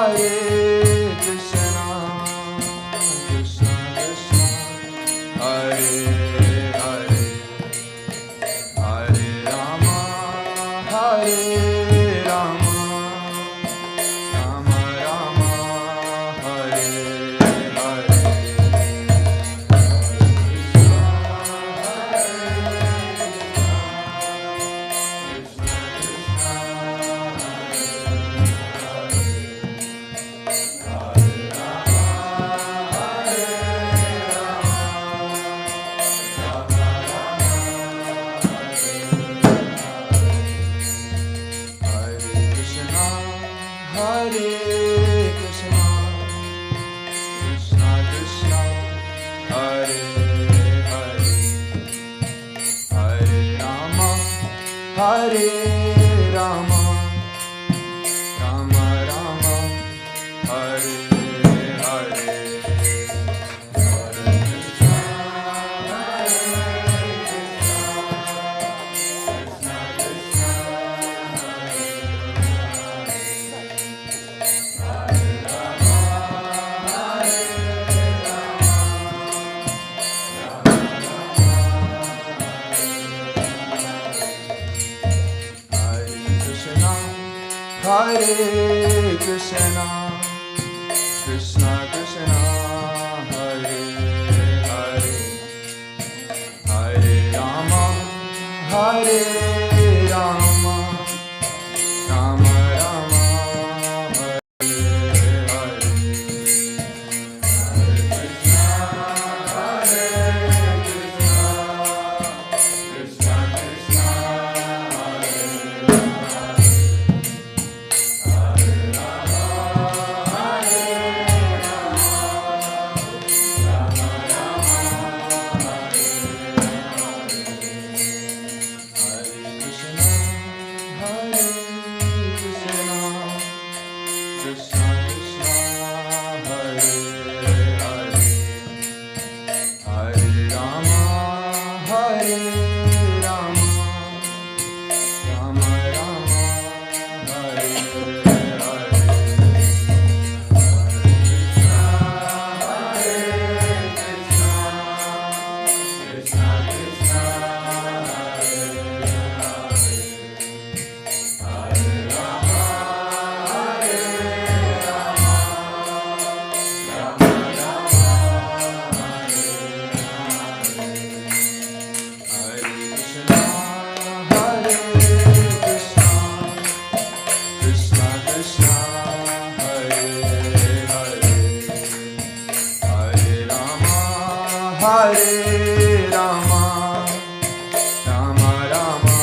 Hare Krishna, Krishna Krishna, Hare Hare, Hare Rama, Hare Rama, Rama Rama, Hare Hare, Hare Krishna, Hare Krishna, Krishna Krishna, Hare Rama, Rama Rama, Hare Hare, Krishna Krishna, Hare Hare, Hare Rama, Hare Rama, Rama Rama, Hare Hare, Hare Krishna, Krishna Krishna, Hare Hare, Hare Rama, Hare Rama, Rama Rama,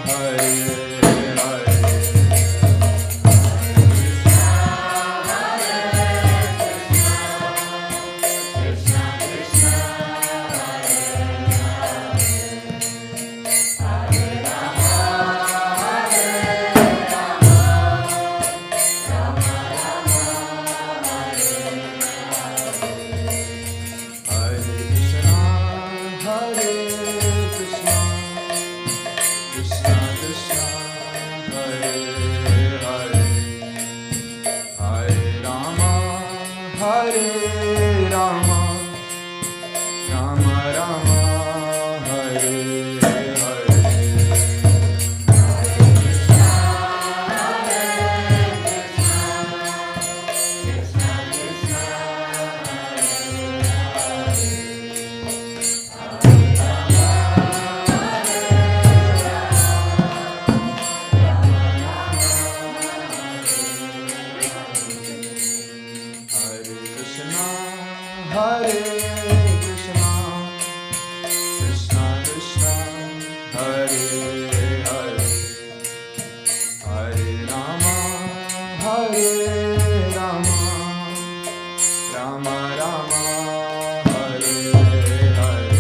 Hare Hare, Hare Krishna, Hare Krishna, Krishna Krishna, Hare Krishna, Krishna Krishna, Hare Hare, Hare Rama, Hare Rama, Rama Rama, Hare Hare, Hare Krishna, Hare Krishna, Krishna Krishna, Hare Hare, Hare Rama, Hare Rama, Rama Rama, Hare Hare.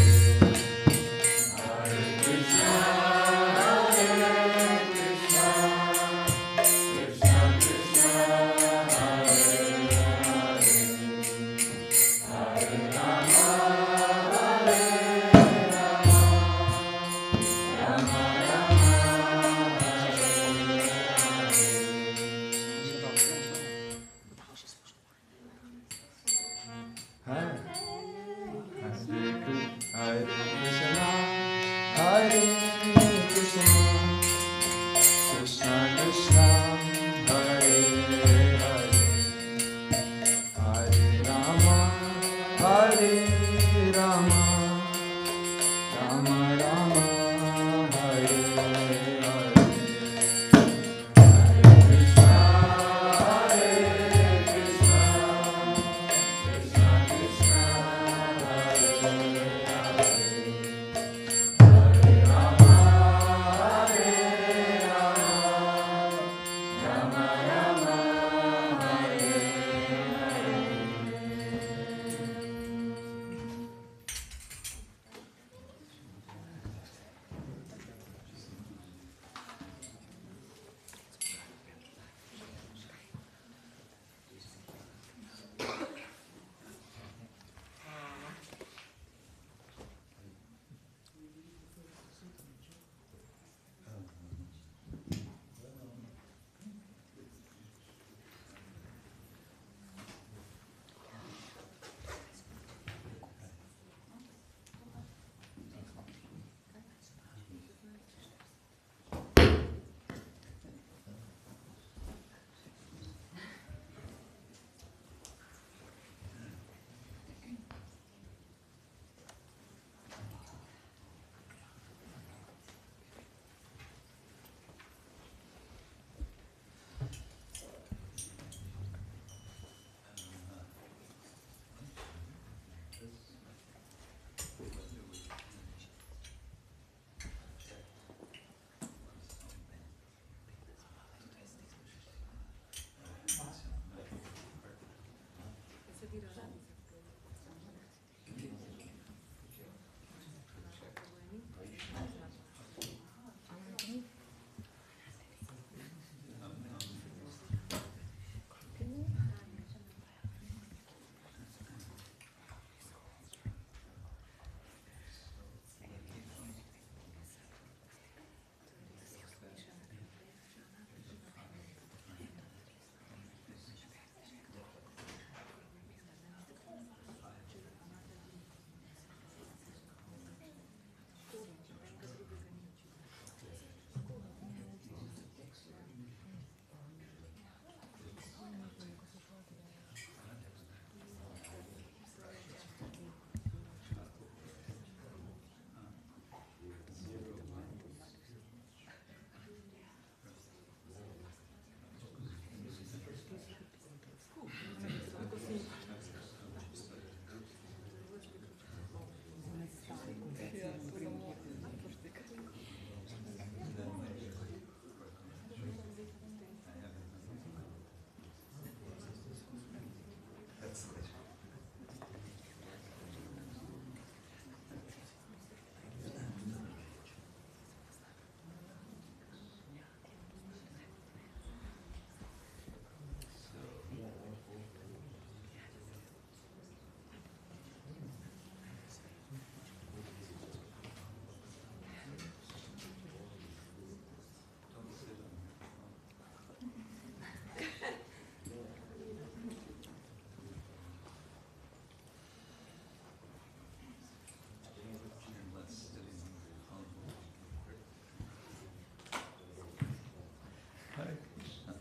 Hare Krishna.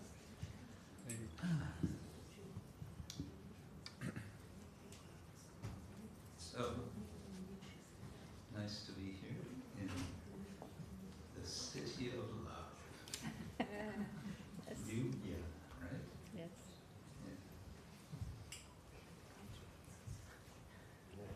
So nice to be here in the city of love. Ljubljana, right? Yes. Yeah.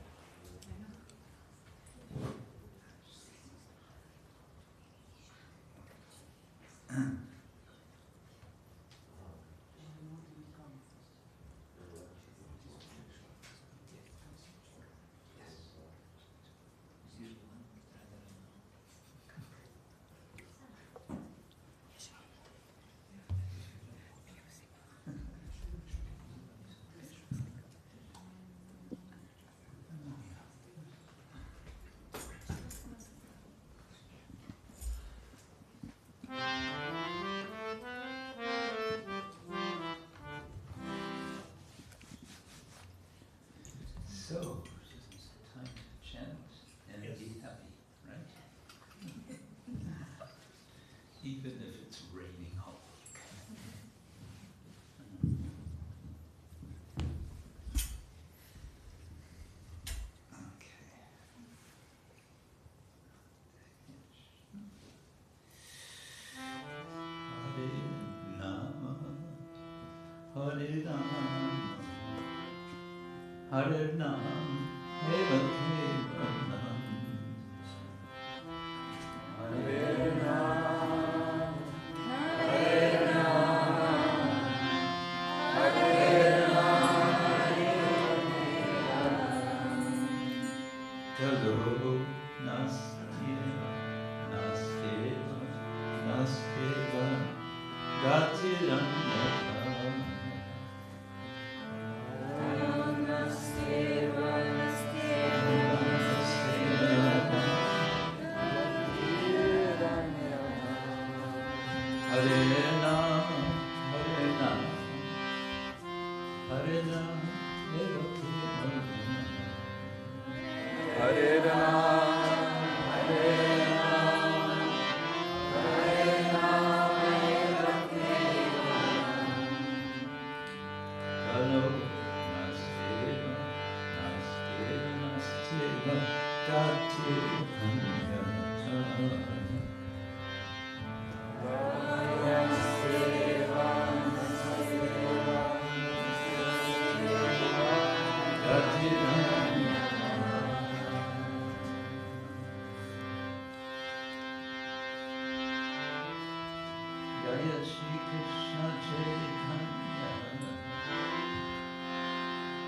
So, time to chant and be happy, right? Even if it's raining all week. Okay. Hare Rama, Hare Rama, Hare Krishna, Hare Rama, Hare Rama, Hare Rama, Kalo Naskeva, Naskeva, Naskeva, Gatiranda.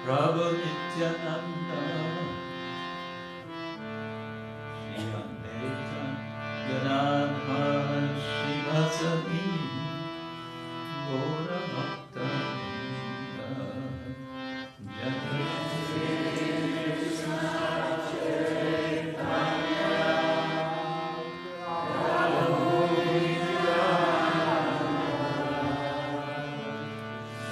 Prabhu Nityananda, Shri Advaita Gadadhar Srivasadi, Gaura Bhakta Jai Krishna Chaitanya, Prabhu Nityananda,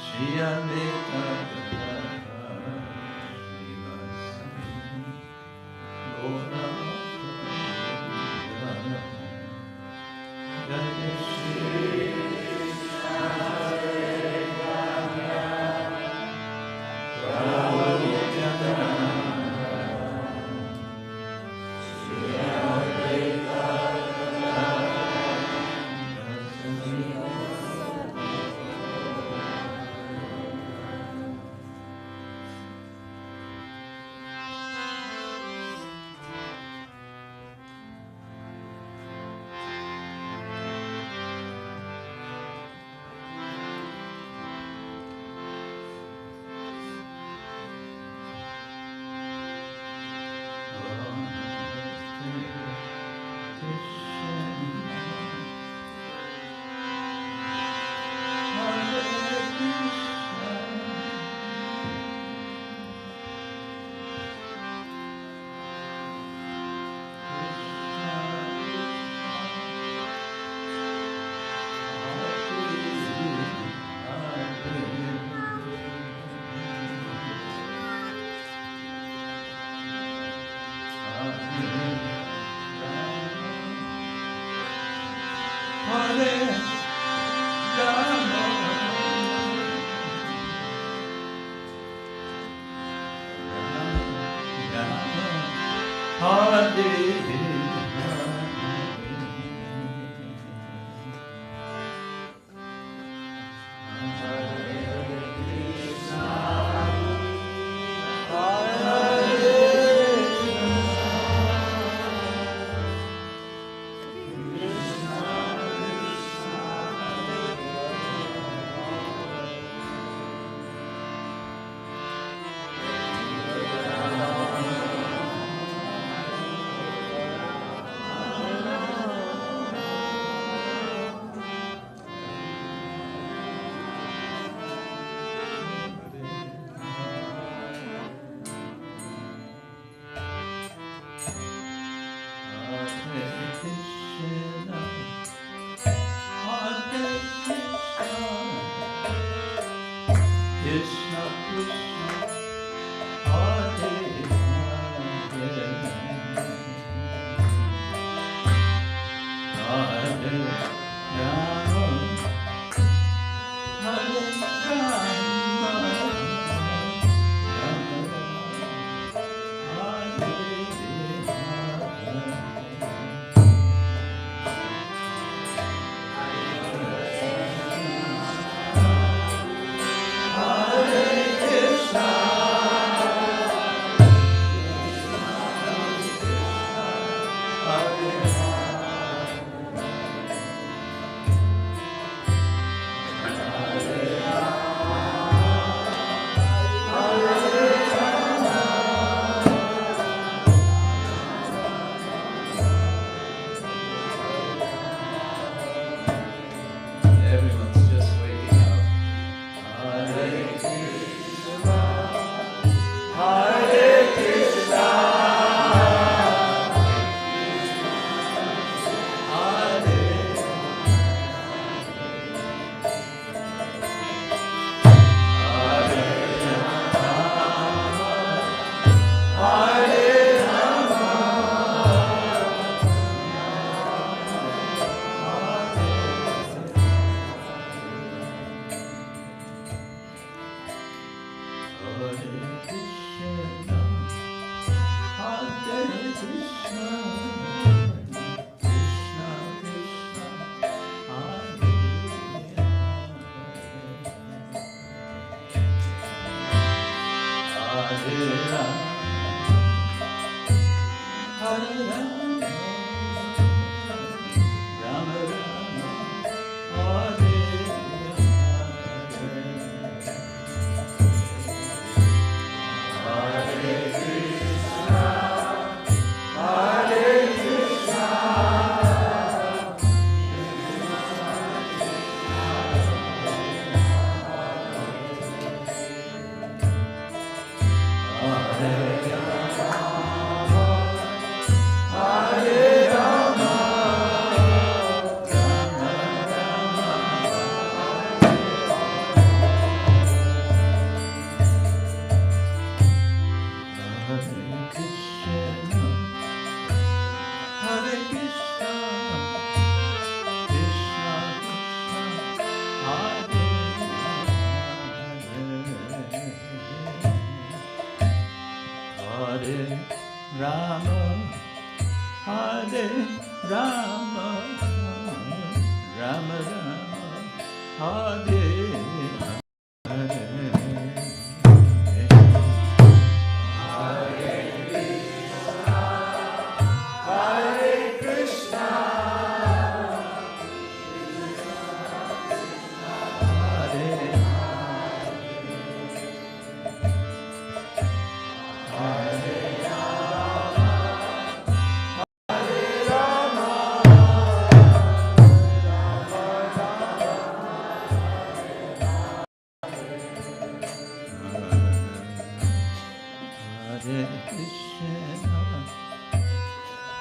Shri Advaita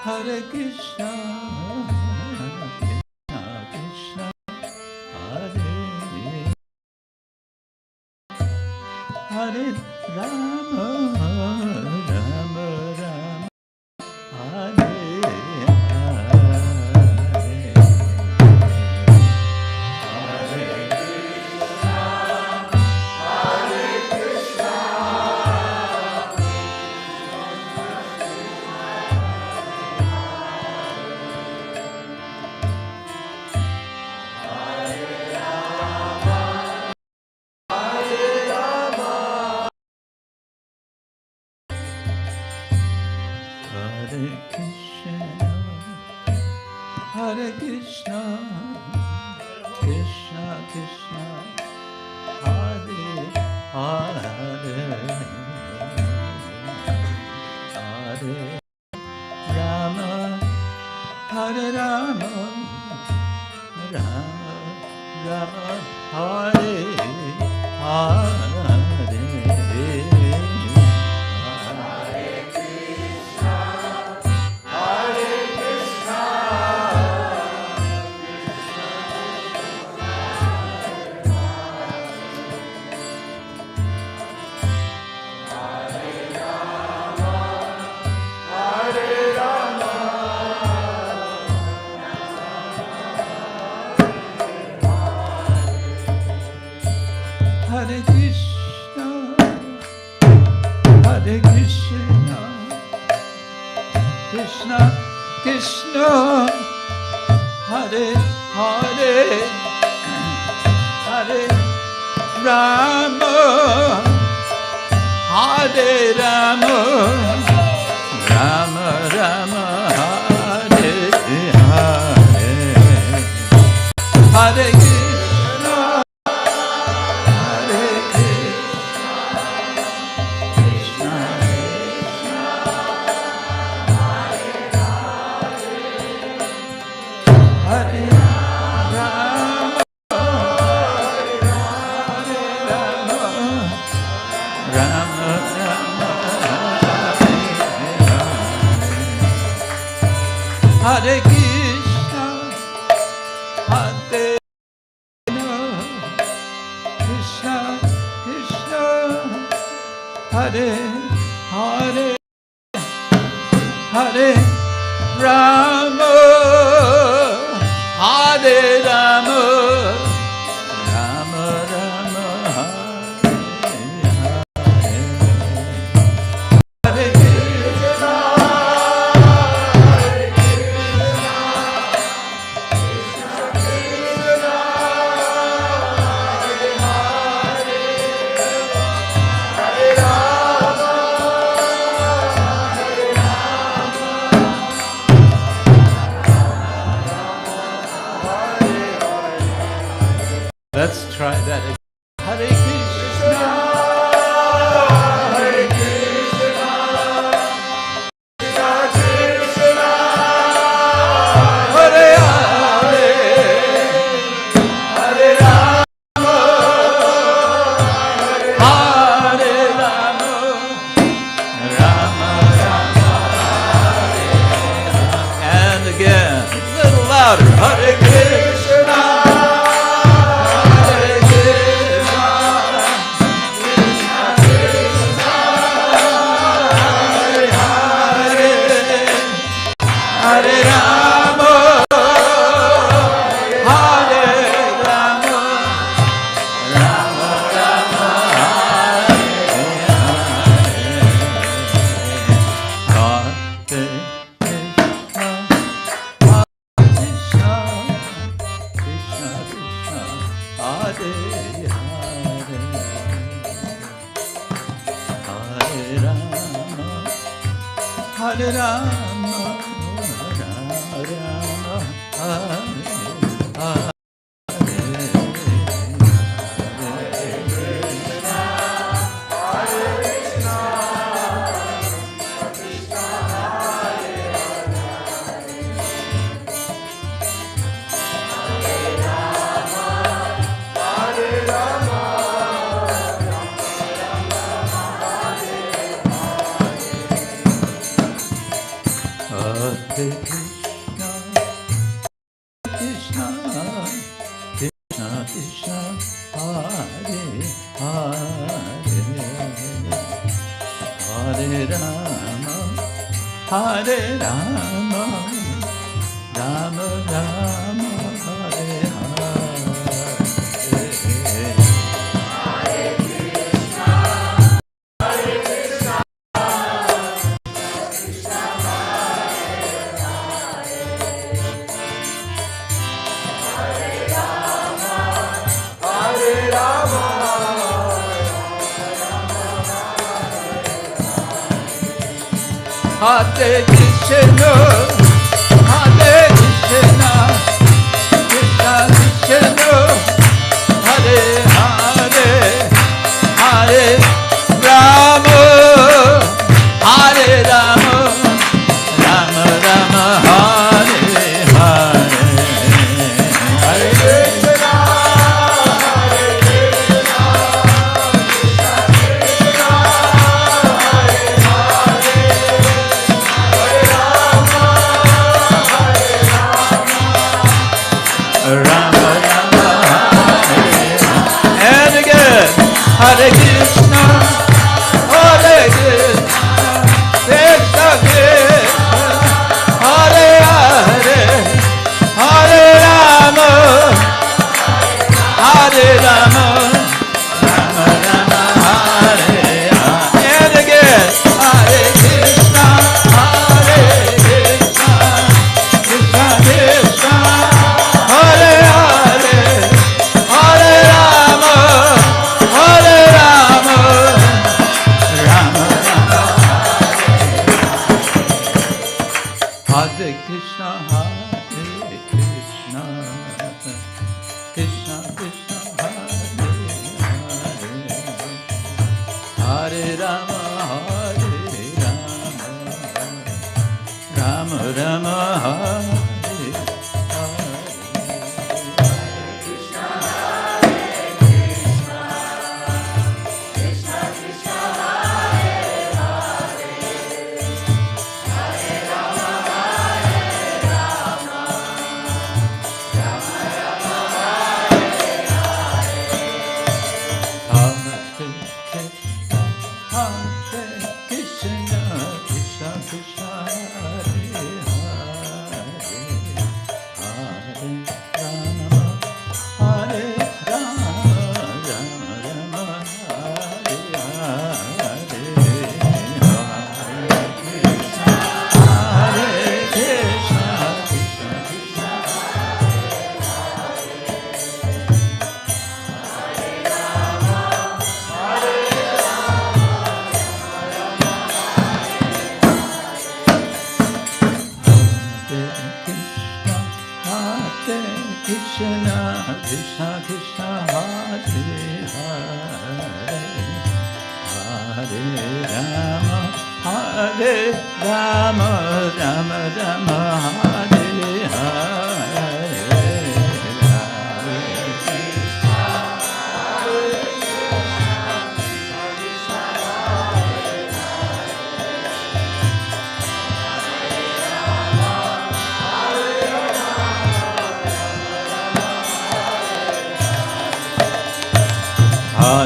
Hare Krishna, Krishna Hare Hare Rama, Rama Rama Hare Krishna, Krishna Krishna, Hare Hare, Hare Rama, Hare Rama, Rama Rama, Hare Hare. Hare Krishna, Hare Krishna, Krishna Krishna, Hare Hare, Hare Rama, Hare Rama, Rama Rama, Hare Hare, Hare Krishna. Hare Krishna, Hare Krishna, Krishna, Hare Hare, Hare Rama, Hare Rama, Rama Rama, Hare Hare, Hare Krishna. Let's try that again. Hare Krishna, Hare Krishna, Krishna Krishna, Hare Hare, Hare Rama, Hare Rama, Rama Rama, and again, a little louder. Hare Krishna. Hare Rama, Hare Rama, Rama Rama, Hare Krishna, Krishna Krishna, Hare Hare, Hare Rama, Hare Rama, Rama, Hare Hare. Hare Krishna, Krishna, Krishna Krishna, Hare Hare, Hare Rama, Hare Rama, Rama Rama, Hare Hare Krishna, Hare Krishna, Krishna Krishna, Hare Hare, Hare Rama, Hare Rama, Rama Rama, Hare Hare, Hare Krishna, Hare Krishna, Krishna Rama Rama Hare and again Hare Krishna Hare Krishna Krishna Krishna Hare Hare Hare Rama Hare Rama Rama Rama Hare and again Hare Krishna Hare Krishna Krishna Krishna Hare Hare, Hare Rama, Hare Rama, Rama Rama, Hare Krishna, Hare Krishna, Krishna Krishna, Hare Hare, Hare Rama, Rama Rama, Hare Krishna Krishna Hare Hare Hare Rama Rama Rama Hare Hare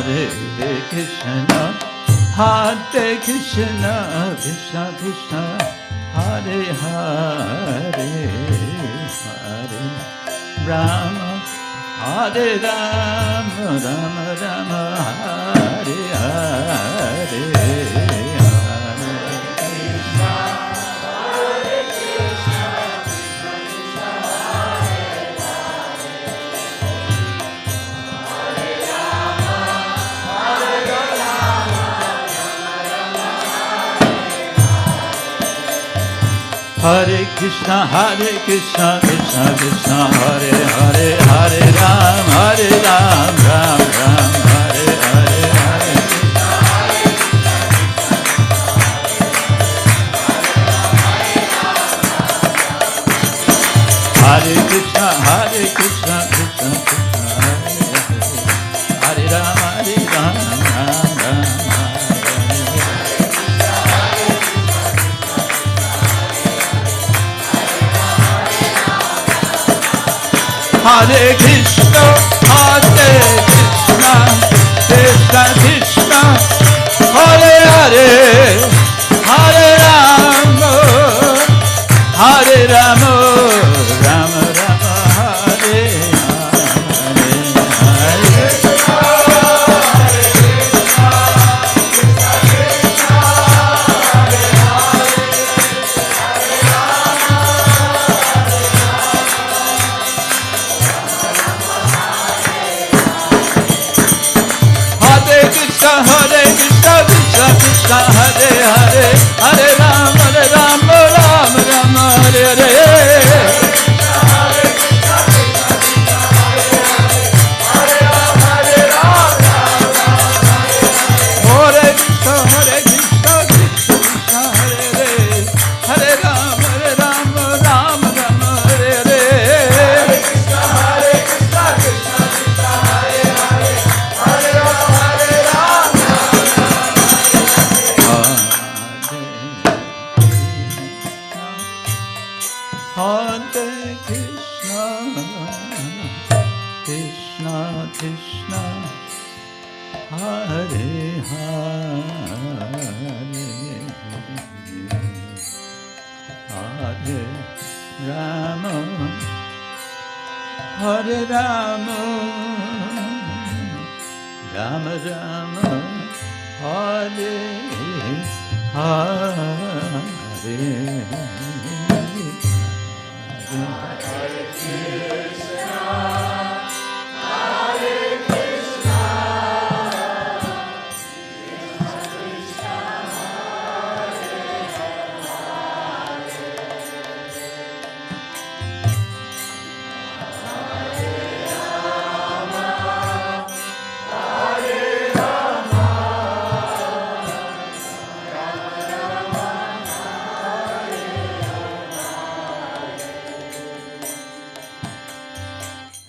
Hare Krishna, Hare Krishna, Krishna Krishna, Hare Hare, Hare Rama, Hare Rama, Rama Rama, Hare Hare, Hare Krishna, Hare Krishna, Krishna Krishna, Hare Hare, Hare Ram, Hare Ram, Ram Ram, Hare Hare, Hare Krishna, Hare Krishna, Krishna Krishna, Hare Hare, Hare Ram, Hare Ram, Ram Ram, Hare Krishna, Hare Krishna, Krishna Krishna, Hare Hare, Hare Rama, Hare Rama, Rama Rama, Hare Hare, Hare Krishna, Hare Krishna, Krishna Krishna, Hare Hare, Hare Rama, Hare Rama, Hare Krishna, Hare Krishna, Krishna Krishna, Hare Hare, Hare Rama, Rama Rama, Hare Hare. Hare Rama, Rama Rama,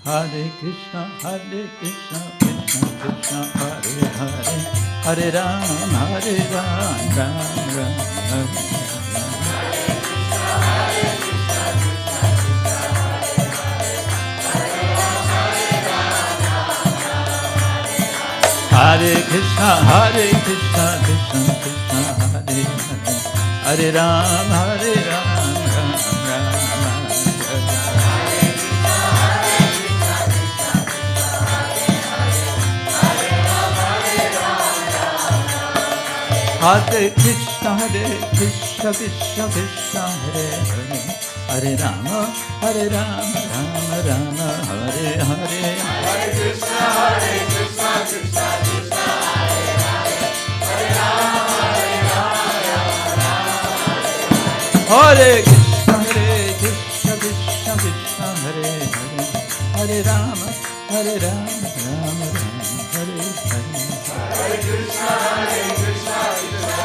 Hare Krishna, Krishna Krishna, Hare Hare, Hare Rama, Hare Rama, Rama Rama, Hare Hare Krishna, Krishna Krishna, Hare Hare, Hare Rama, Hare Rama, Rama Rama, Hare Krishna, Krishna Krishna, Hare Hare, Hare Rama, Rama Rama, Hare Hare, Hare Krishna, Krishna Krishna, Hare Hare, Hare Rama, Hare Krishna, Krishna Krishna, Hare Hare, Hare Rama, Rama Rama, Hare Hare, Hare Krishna, Krishna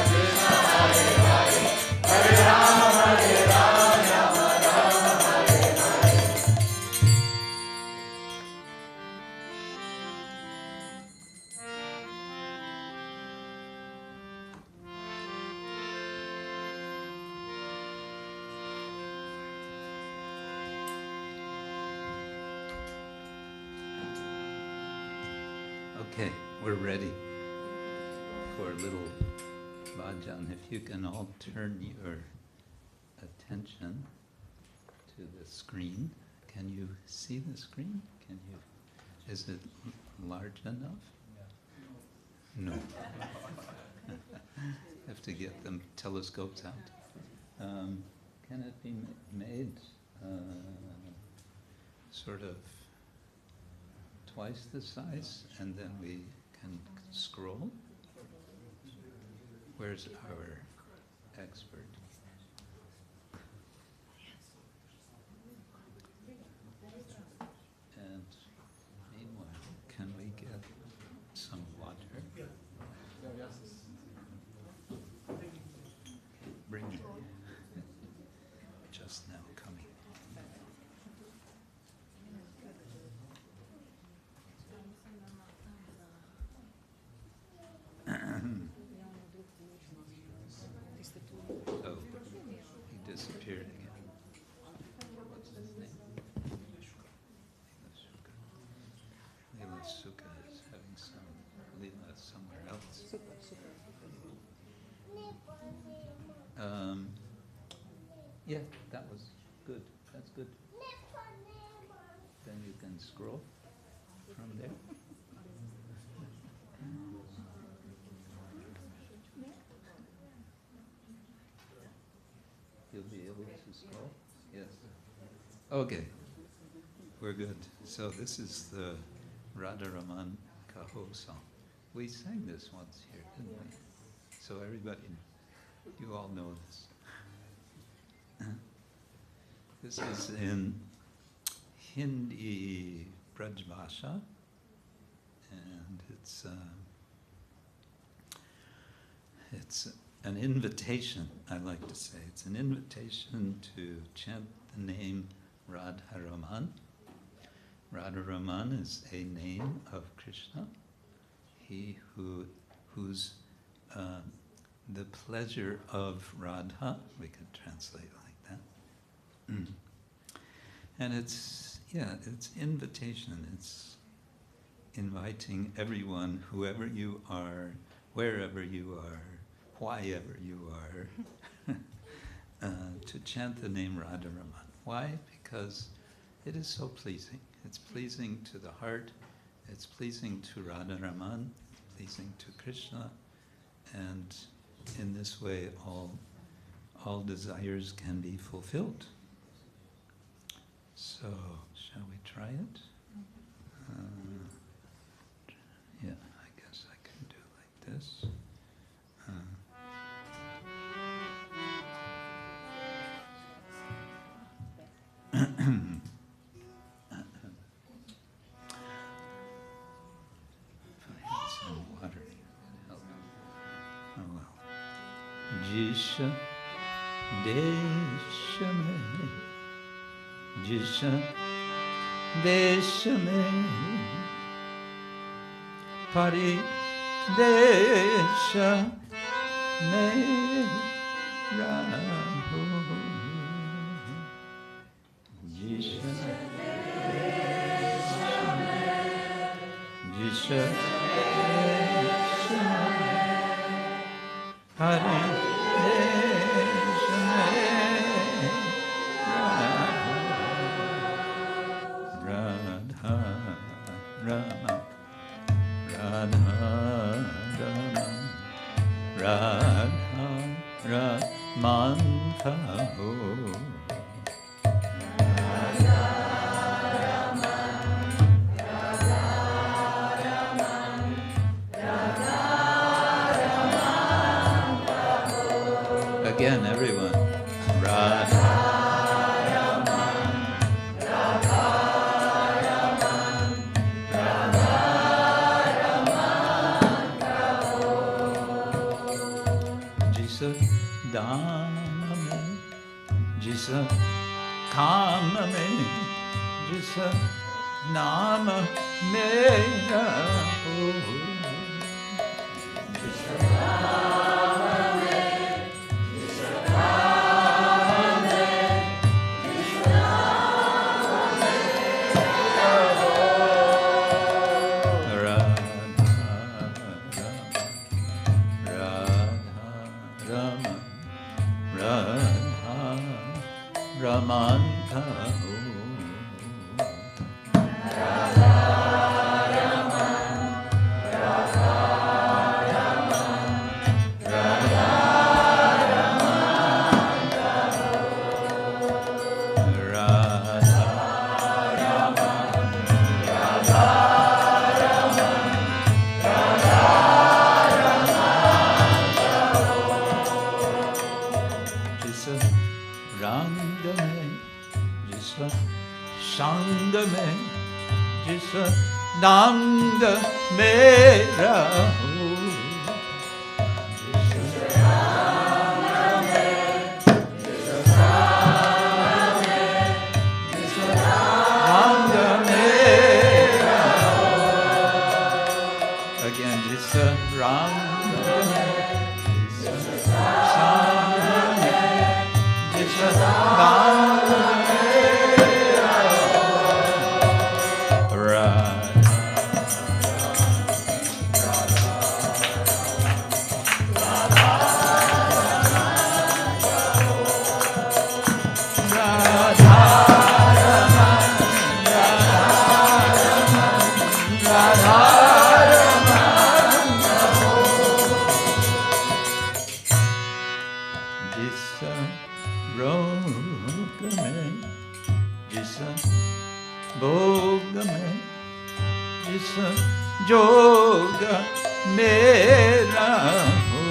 Krishna, Hare Hare, Hare Rama, Rama Rama, Hare Hare. Okay, we're ready for a little bhajan. If you can all turn your attention to the screen. Can you see the screen? Can you? Is it large enough? No. Have to get them telescopes out. Can it be made sort of twice the size, and then we can scroll? Where's our expert? And meanwhile, can we get some water? Bring it. Just now coming. So good. That's good. Then you can scroll from there. You'll be able to scroll? Yes. Okay. We're good. So this is the Radharaman Kaho song. We sang this once here, didn't we? So everybody, you all know this. This is in Hindi Brajbhasha, and it's an invitation, I like to say. It's an invitation to chant the name Radharaman. Radharaman is a name of Krishna, he who's the pleasure of Radha, we could translate like that. And it's invitation, it's inviting everyone, whoever you are, wherever you are, whyever you are, to chant the name Radharaman. Why? Because it is so pleasing. It's pleasing to the heart, it's pleasing to Radharaman, pleasing to Krishna, and in this way all desires can be fulfilled. So, shall we try it? Yeah, I guess I can do like this. Jisha desha mein, jisha desha mein, pari desha mein raho, jisha desha mein, jisha desha mein, pari Again, everyone. Radha. Jisa dana mein, jisa kama mein, jisa nama mera ho. Jisa dana mein, jisa kama mein, jisa nama mera ho. Radha Ramanta ho. Nand mera ho. Again, jisa rang jisa nand भोग में जिस जोग मेरा हो,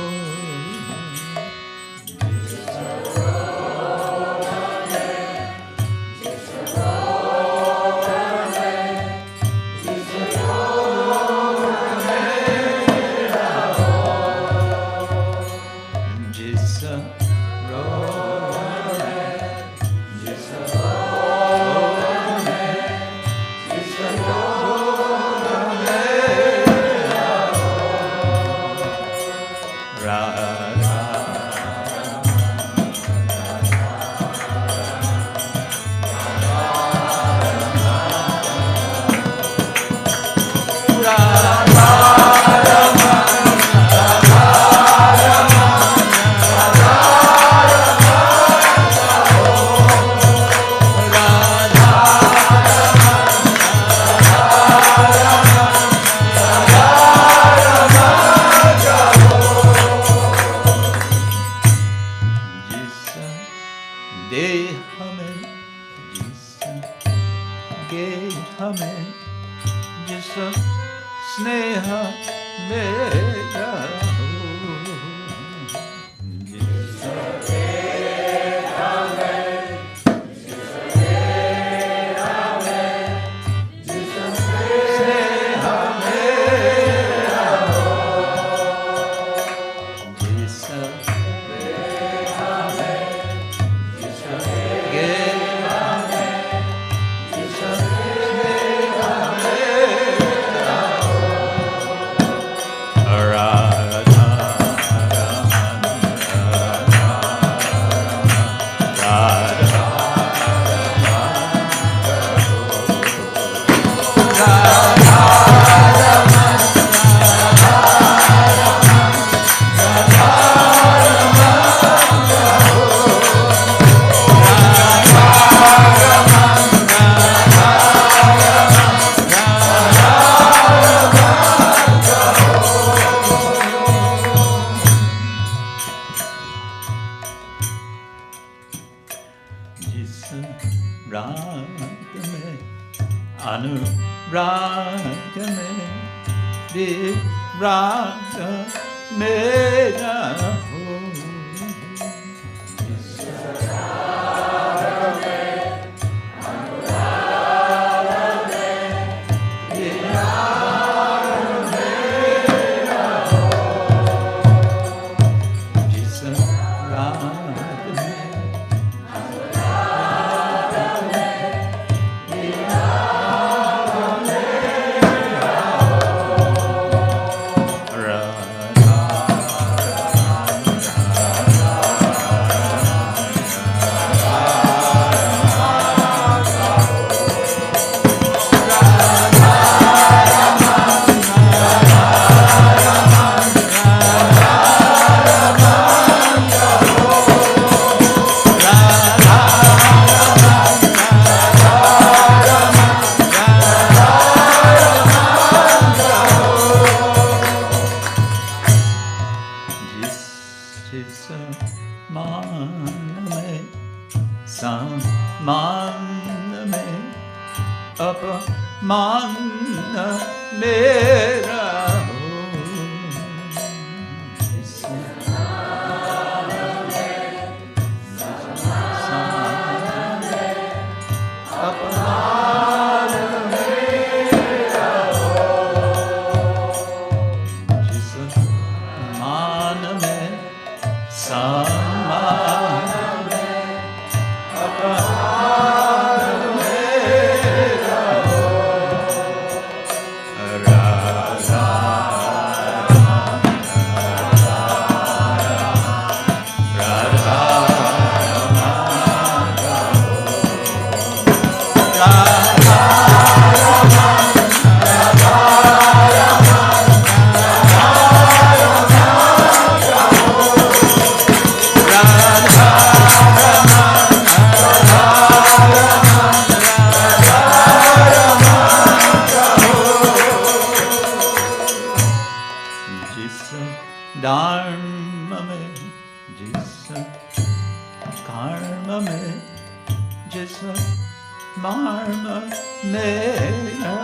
marma mera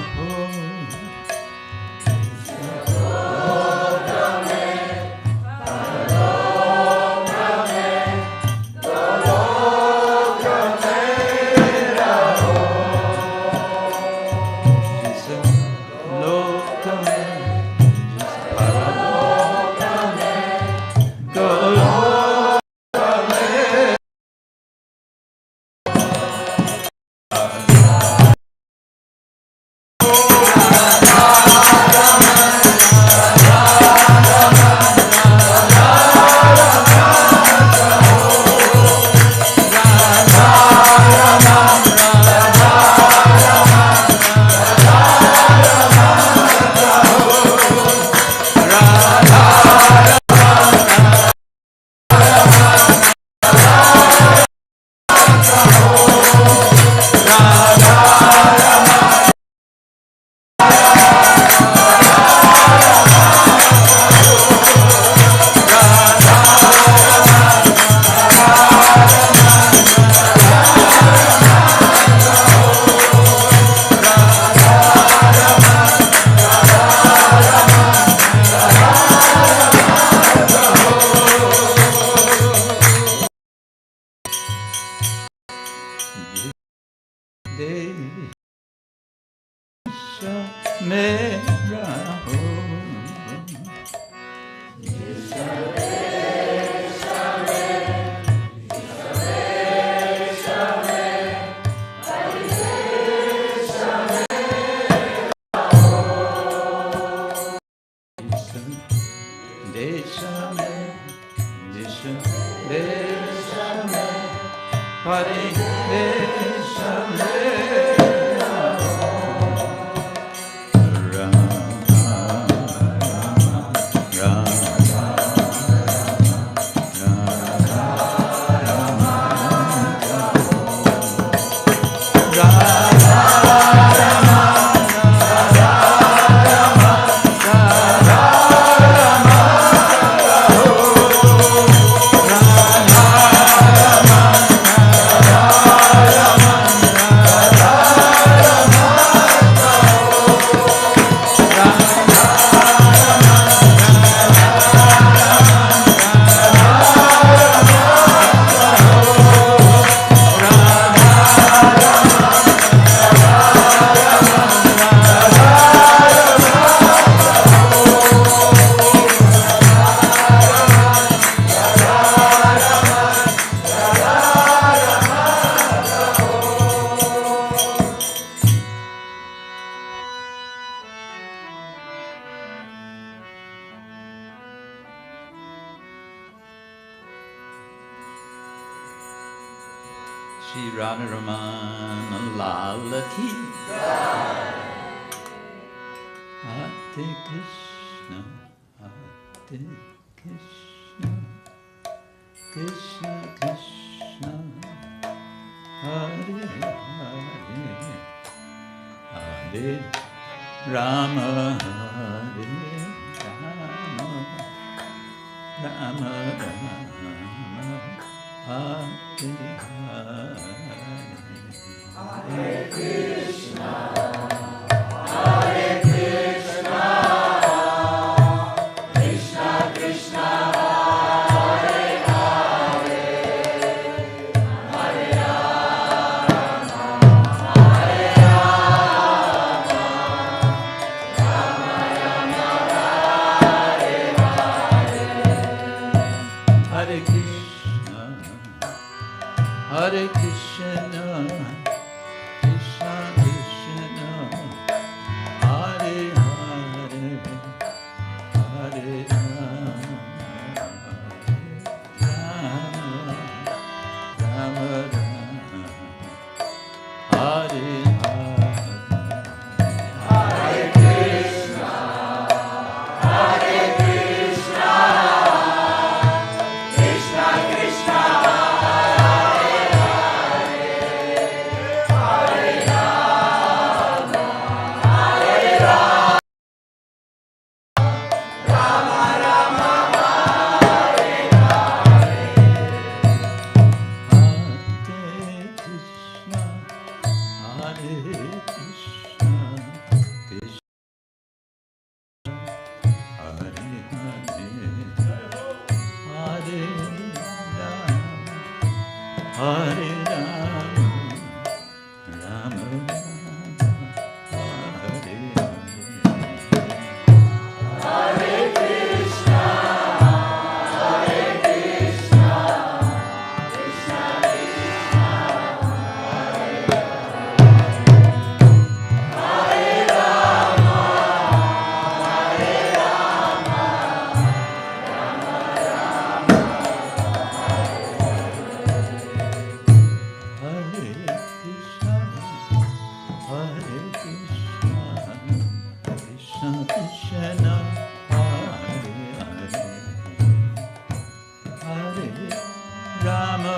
ho. Shri Radharamana Lala Ki Hare Krishna Hare Krishna Krishna Krishna Hare Hare Hare Rama Hare Rama Rama Rama Hare Hare Hare Krishna Hare Krishna Krishna Krishna Hare Hare Hare Rama Hare Rama Rama Rama Hare Hare Hare Krishna Hare Krishna Krishna Krishna Hare Hare Hare Rama Rama Rama Hare Hare Krishna Hare Krishna Krishna Krishna Hare Rama,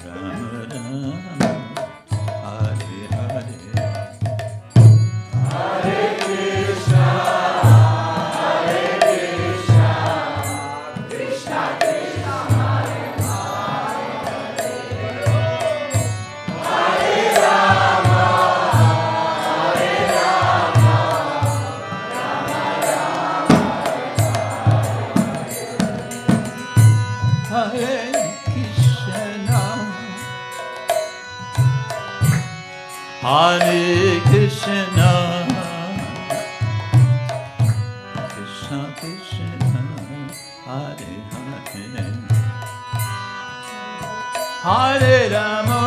Rama Rama, Hare Hare Krishna, Krishna Krishna, Hare Rama, Hare Krishna, Krishna Krishna, Hare Hare, Hare Rama,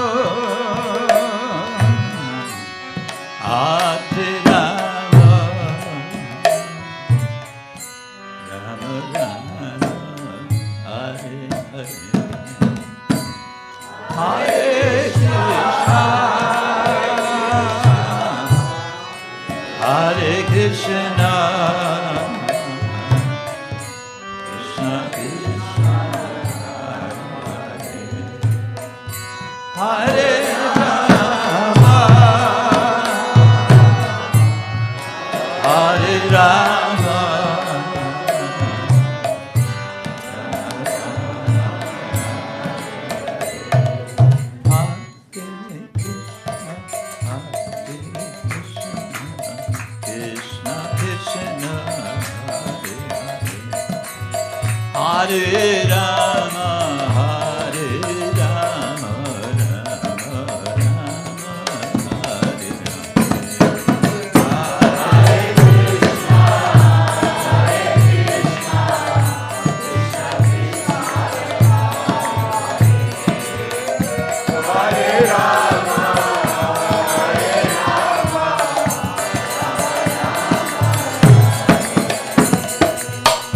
Hare Rama, Rama Rama, Hare Hare, Hare Krishna. Hare Krishna, Krishna Krishna, Hare Rama, Hare Rama, Hare Rama, Hare Rama, Rama Rama,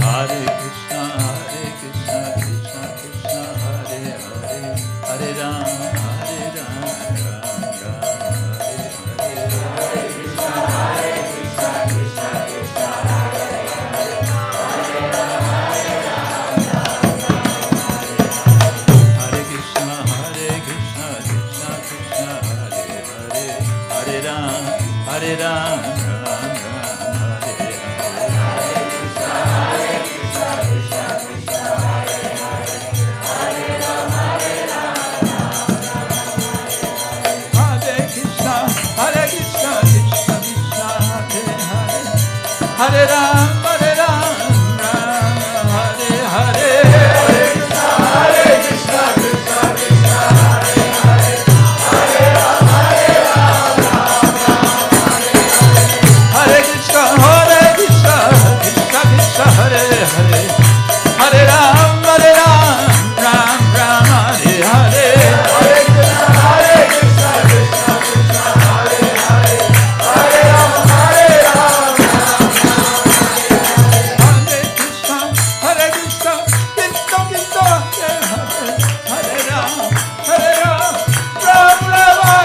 Hare Krishna, Hare Krishna, Hare Rama, Rama Rama, Hare Hare. Hare Krishna, Krishna Krishna, Hare Hare, Hare Rama, Hare Krishna, Hare Krishna, Krishna Krishna, Hare Hare, Hare Rama, Rama, Hare Hare. Hare Krishna, Hare Krishna, Krishna Krishna, Hare Hare, Hare Rama, Hare Krishna, Hare Krishna, Krishna Krishna, Hare Hare, Hare Rama, Rama,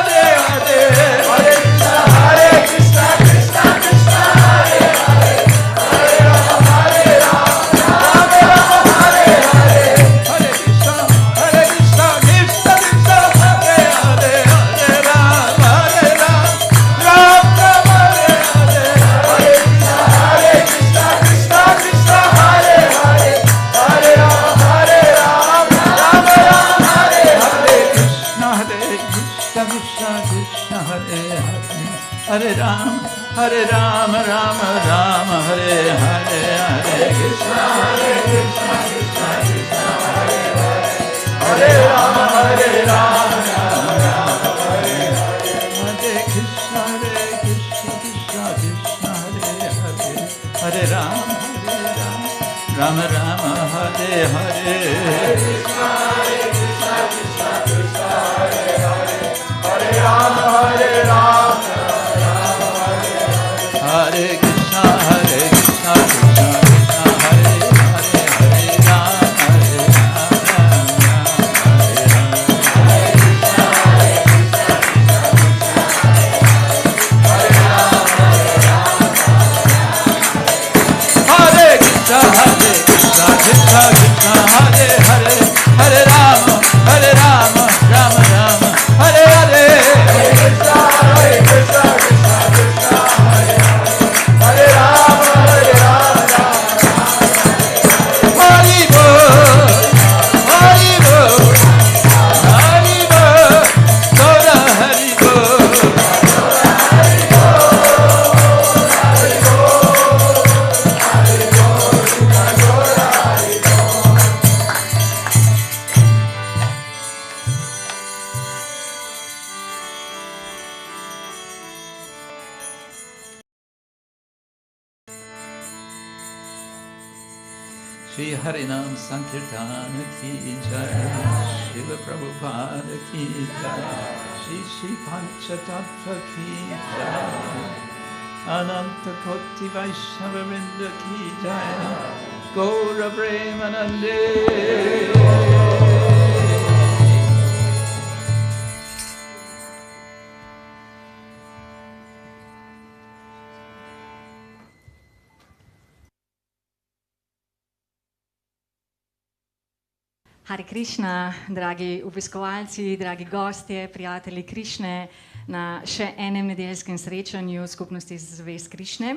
Hare Hare. Hare Krishna, Hare Krishna, Krishna Krishna, Hare Hare, Hare Rama, Hare Krishna, Hare Krishna, Krishna Krishna, Hare Hare, Hare Rama, Rama Rama, Hare Hare. Hare Krishna, Hare Krishna, Krishna Krishna, Hare Hare, Hare Rama, Hare Rama, Hare Hare. Hare Krishna, Hare Krishna, Krishna Krishna, Hare Hare, Hare Rama, Rama Rama, Hare Hare. Hare Krishna, Hare Krishna, Krishna Krishna, Hare Hare, Hare Rama, Hare Rama, Rama Rama, Hare Hare. Krishna, Hare Krishna, Krishna Krishna, Hare Hare, Hare Rama, Rama Rama, Hare Hare. Hare Krishna, Hare Krishna, Krishna Krishna, Hare Hare, Hare Rama, Hare Rama, Rama Rama, Hare Hare. Hare Krishna, Hare Krishna, Krishna Krishna, Hare Hare, Hare Rama, Rama Rama, Hare Hare. Hare Krishna, Krishna Krishna, Hare Hare, Hare Rama, Hare Rama, Rama Hare Hare. Hare Krishna, Hare Krishna, Krishna Krishna, Hare Hare, Hare Rama, Hare Shri Harinam Sankirtan ki jai, Srila Prabhupada ki jai, Shri Panchatattva ki jai, Ananta Koti Vaishnava Vrinda ki jai, Gaura Premanande. Hare Krišna, dragi obiskovalci, dragi gostje, prijatelji Krišne, na še enem nedeljskem srečanju skupnosti zvest Krišne.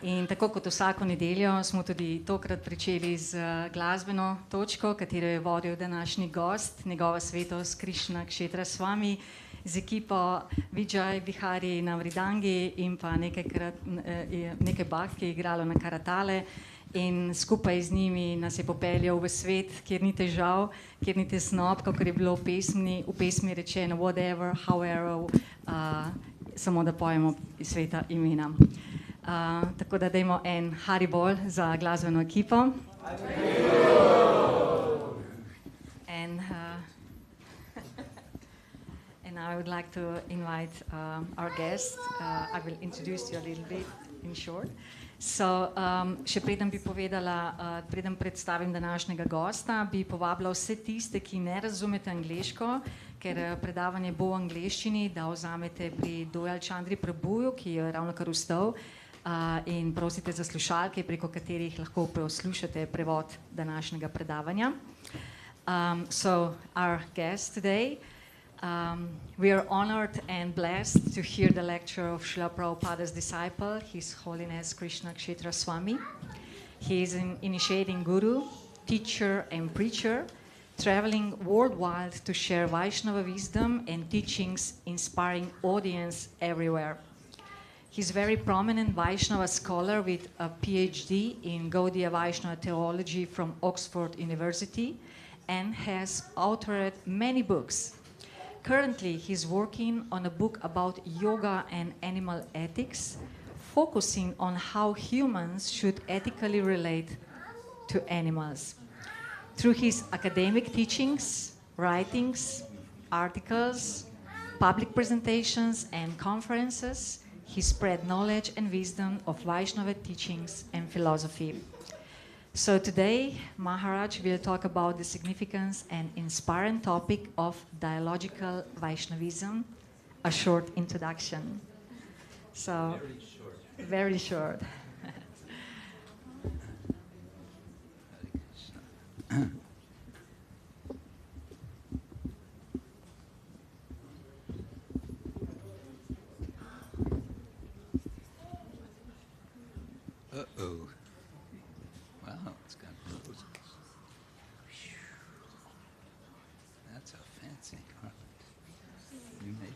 In tako kot vsako nedeljo smo tudi tokrat pričeli z glasbeno točko, katero je vodil današnji gost, njegova svetost Krishna Kshetra Swami, z ekipo Vijay Bihari na vridangi in pa nekaj bak, ki je igralo na karatale. In skupaj z njimi nas je popeljal v svet, kjer ni težav, kjer ni tesnob, kakor je bilo v pesmi rečeno whatever, however, samo da pojemo iz sveta imena. Tako da dajmo en haribol za glasbeno ekipo. And I would like to invite our guest. I will introduce you a little bit in short. So, še preden bi povedala, preden predstavim današnjega gosta, bi povabila vse tiste, ki ne razumete angleško, ker predavanje bo v angleščini, da vzamete pri Dojal Chandri Prabhuju, ki je ravnokar vstal, in prosite za slušalke, preko katerih lahko poslušate prevod današnjega predavanja. So, our guest today We are honored and blessed to hear the lecture of Srila Prabhupada's disciple, His Holiness Krishna Kshetra Swami. He is an initiating guru, teacher and preacher, traveling worldwide to share Vaishnava wisdom and teachings, inspiring audience everywhere. He's a very prominent Vaishnava scholar with a PhD in Gaudiya Vaishnava theology from Oxford University and has authored many books. Currently, he's working on a book about yoga and animal ethics, focusing on how humans should ethically relate to animals. Through his academic teachings, writings, articles, public presentations, and conferences, he spread knowledge and wisdom of Vaishnava teachings and philosophy. So today, Maharaj will talk about the significance and inspiring topic of Dialogical Vaishnavism, a short introduction. So, very short. Uh-oh. Wow, it's got roses. That's a fancy garland. You made it.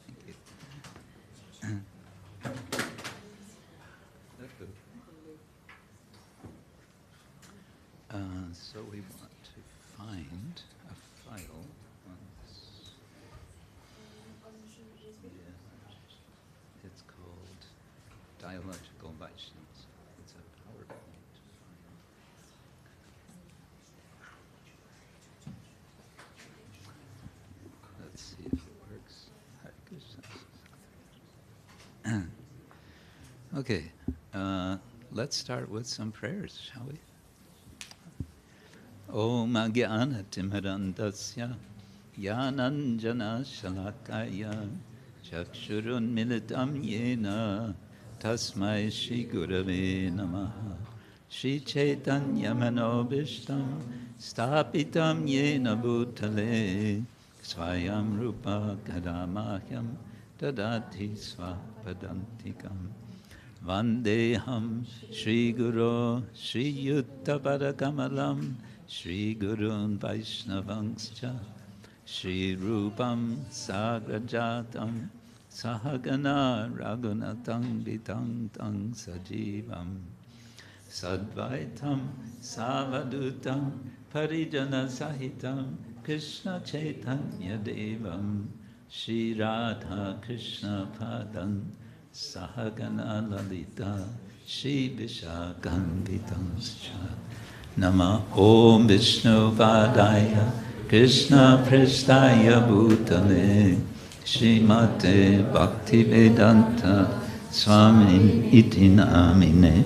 Thank you. So we want to find a file on this. Yeah. It's called Dialogical Vaishnavism. It's a PowerPoint file. Let's see if it works. Hare Krishna. Okay, let's start with some prayers, shall we? Om Agyanatimirandasya Yananjana Shalakaya Chakshurun Militam Yena Tasmai Shri Gurave Namaha Shri Chaitanya Manobishtam Stapitam Yena Bhutale Swayam Rupa Kadamahyam Dadati Swapadantikam Vandeham Shri Guru Shri Yutta Padakamalam Shri Gurun Vaishnavangscha Shri Rupam Sagrajatam Sahagana Raghunatam Vitang Tang Sajivam Sadvaitam Savadutam Parijana Sahitam Krishna Chaitanya Devam Shri Radha Krishna Padam Sahagana Lalita Shri Vishakam Vitanscha Nama Om Vishnu Padaya Krishna Prestaya Bhutale Srimate Bhakti-vedanta Swami Iti Namine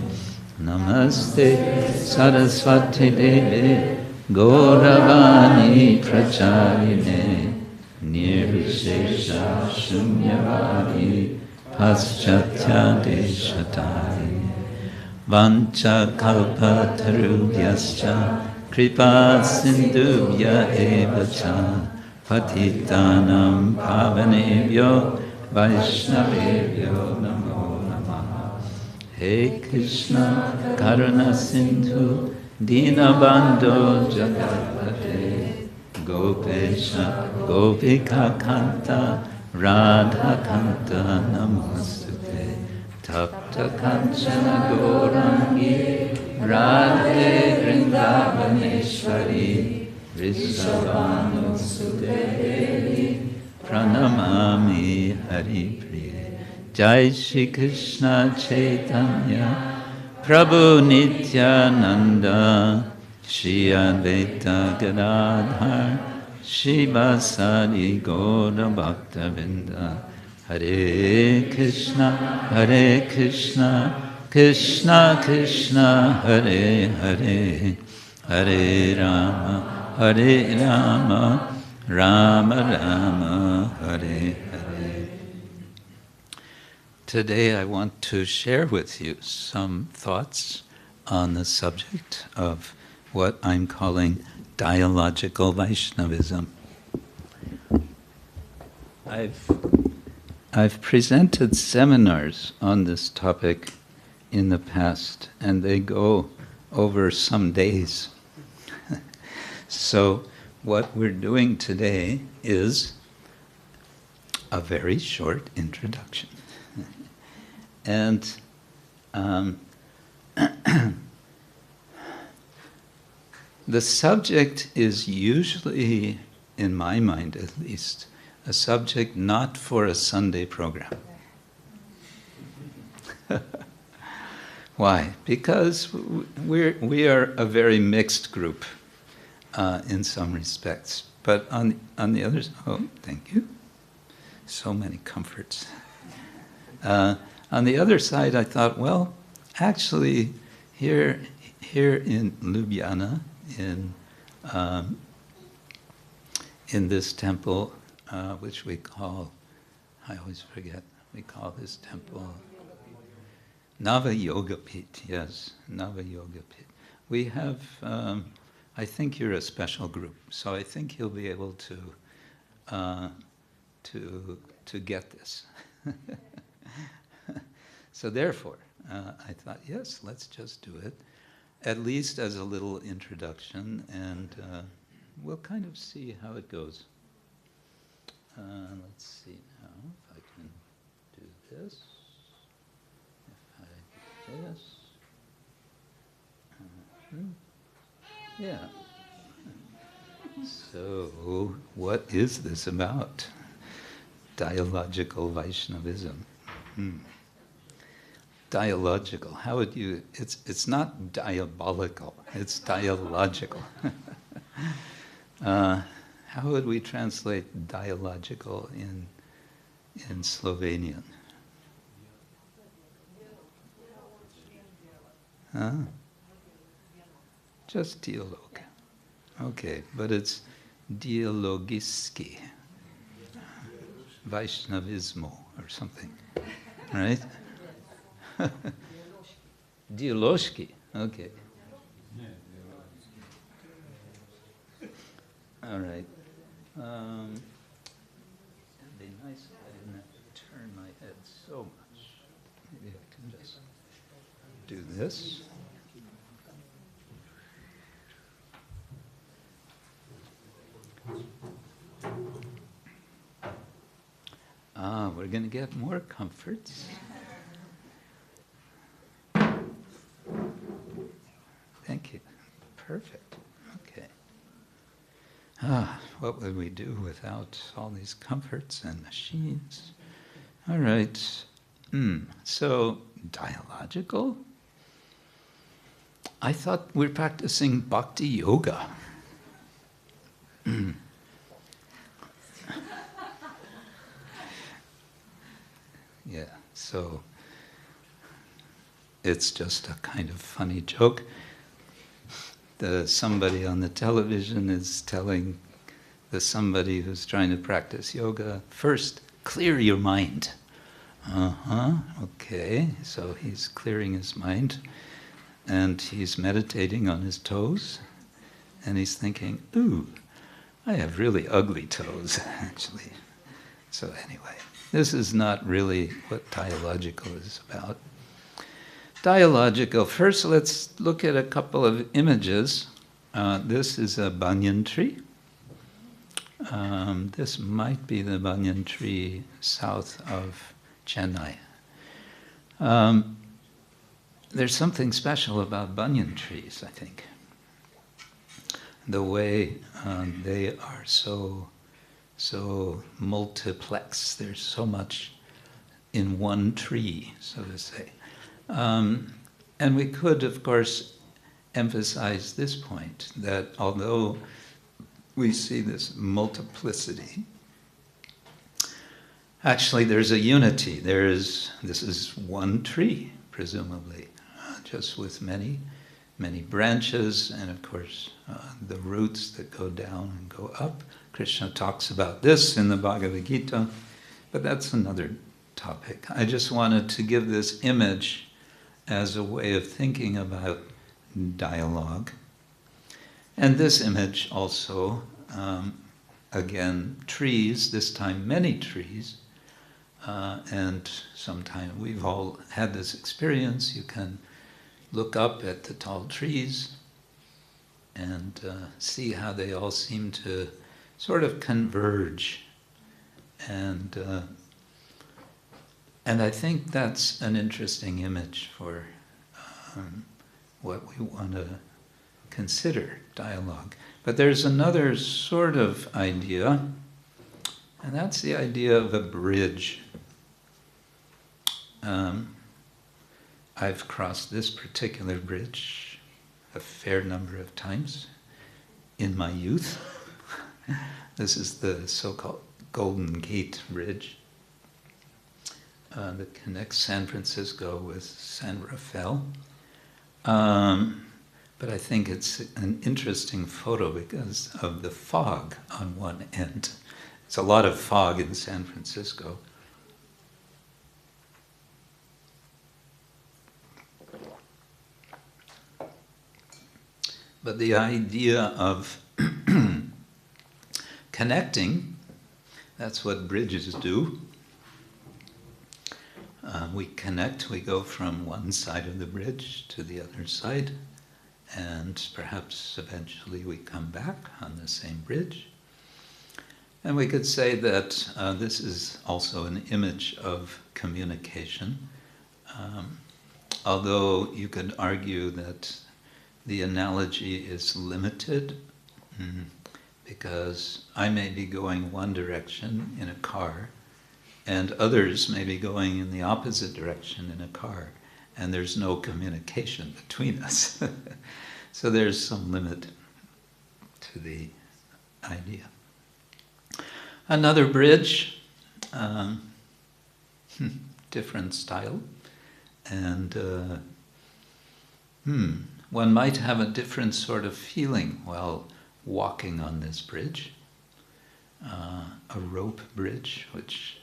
Namaste Saraswati Deve Gauravani Pracharine Nirvishesha Shunyavadi Paschatya Deshatari Vancha Kalpa Tarubhyascha Kripa Sindhubhya Evacha Patitanam Pavanebhyo Vaishnavebhyo Namo Namaha He Krishna Karuna Sindhu Dinabandho Jagatpate Gopesha Gopika Kanta Radha Kanta Namostute Tapta Kanchana Gaurangi Radhe Vrindavaneshwari Vrishabhanu Sudevi Pranamami Haripriya Jai Shri Krishna Chaitanya Prabhu Nityananda Shri Advaita Gadadhar Shri Vasari Gaura Bhaktavinda Hare Krishna Krishna Krishna Hare Hare Hare Rama Rama Rama Hare Hare. Today I want to share with you some thoughts on the subject of what I'm calling Dialogical Vaishnavism. I've presented seminars on this topic in the past, and they go over some days. So what we're doing today is a very short introduction. And the subject is usually, in my mind at least, a subject not for a Sunday program. Why? Because we are a very mixed group in some respects. But on the other side, oh, thank you. So many comforts. On the other side, I thought, well, actually, here in Ljubljana, in this temple, which we call, I always forget, we call this temple Nava Yoga Pit, yes, Nava Yoga Pit. We have, I think you're a special group, so I think you'll be able to get this. So therefore, I thought, yes, let's just do it, at least as a little introduction, and we'll kind of see how it goes. Let's see now if I can do this. If I do this. Yeah. So, what is this about? Dialogical Vaishnavism. Dialogical. How would you? It's not diabolical. It's dialogical. How would we translate dialogical in Slovenian? Just dialog. Okay, but it's dialogiski, Vaishnavismo or something, right? Dialoški, okay. All right. It'd be nice if I didn't have to turn my head so much. Maybe I can just do this. We're going to get more comforts. Thank you. Perfect. Okay. What would we do without all these comforts and machines? All right. So, dialogical? I thought we're practicing bhakti-yoga. Yeah, so it's just a kind of funny joke. Somebody on the television is telling somebody who's trying to practice yoga, first, clear your mind. Okay, so he's clearing his mind, and he's meditating on his toes, and he's thinking, ooh, I have really ugly toes, actually. So anyway, this is not really what dialogical is about. Dialogical, first let's look at a couple of images. This is a banyan tree. This might be the banyan tree south of Chennai. There's something special about banyan trees, I think. The way they are so multiplex. There's so much in one tree, so to say. And we could, of course, emphasize this point, that although we see this multiplicity, actually there's a unity. This is one tree, presumably, just with many branches, and of course the roots that go down and go up. Krishna talks about this in the Bhagavad Gita, but that's another topic. I just wanted to give this image as a way of thinking about dialogue. And this image also again, trees, this time many trees. And sometimes we've all had this experience. You can look up at the tall trees and see how they all seem to sort of converge. And I think that's an interesting image for what we want to consider dialogue. But there's another sort of idea, and that's the idea of a bridge. I've crossed this particular bridge a fair number of times in my youth. This is the so-called Golden Gate Bridge that connects San Francisco with San Rafael. But I think it's an interesting photo because of the fog on one end. There's a lot of fog in San Francisco. But the idea of connecting, that's what bridges do. We connect, we go from one side of the bridge to the other side, and perhaps eventually we come back on the same bridge. And we could say that this is also an image of communication, although you could argue that the analogy is limited, because I may be going one direction in a car, and others may be going in the opposite direction in a car, and there's no communication between us. So there's some limit to the idea. Another bridge, different style, and one might have a different sort of feeling while walking on this bridge, a rope bridge, which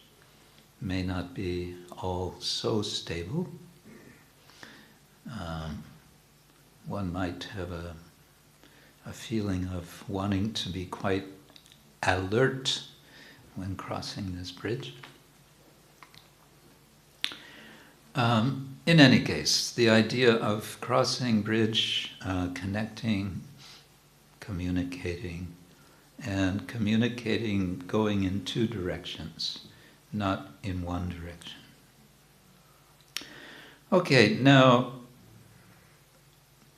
may not be all so stable. One might have a feeling of wanting to be quite alert when crossing this bridge. In any case, the idea of crossing bridge, connecting, communicating, and communicating going in two directions, not in one direction. Okay, now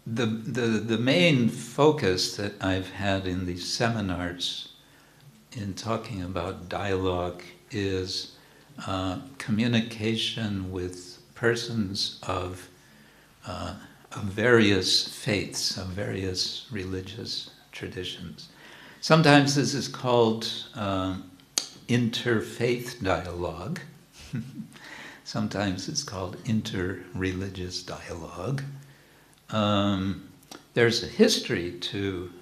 the main focus that I've had in these seminars in talking about dialogue is communication with persons of various faiths, of various religious traditions. Sometimes this is called interfaith dialogue. Sometimes it's called interreligious dialogue. There's a history to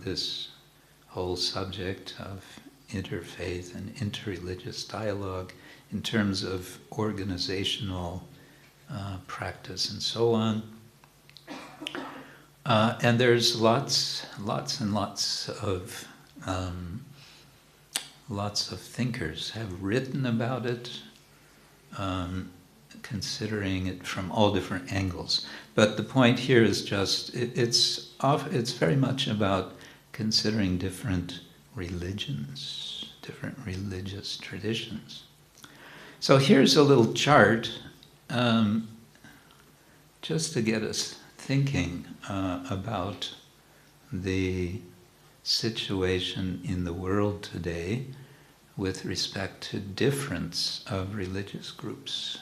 this whole subject of interfaith and interreligious dialogue in terms of organizational practice and so on. And there's lots and lots of thinkers have written about it, considering it from all different angles. But the point here is just, it's very much about considering different religions, different religious traditions. So here's a little chart, just to get us thinking about the situation in the world today with respect to difference of religious groups.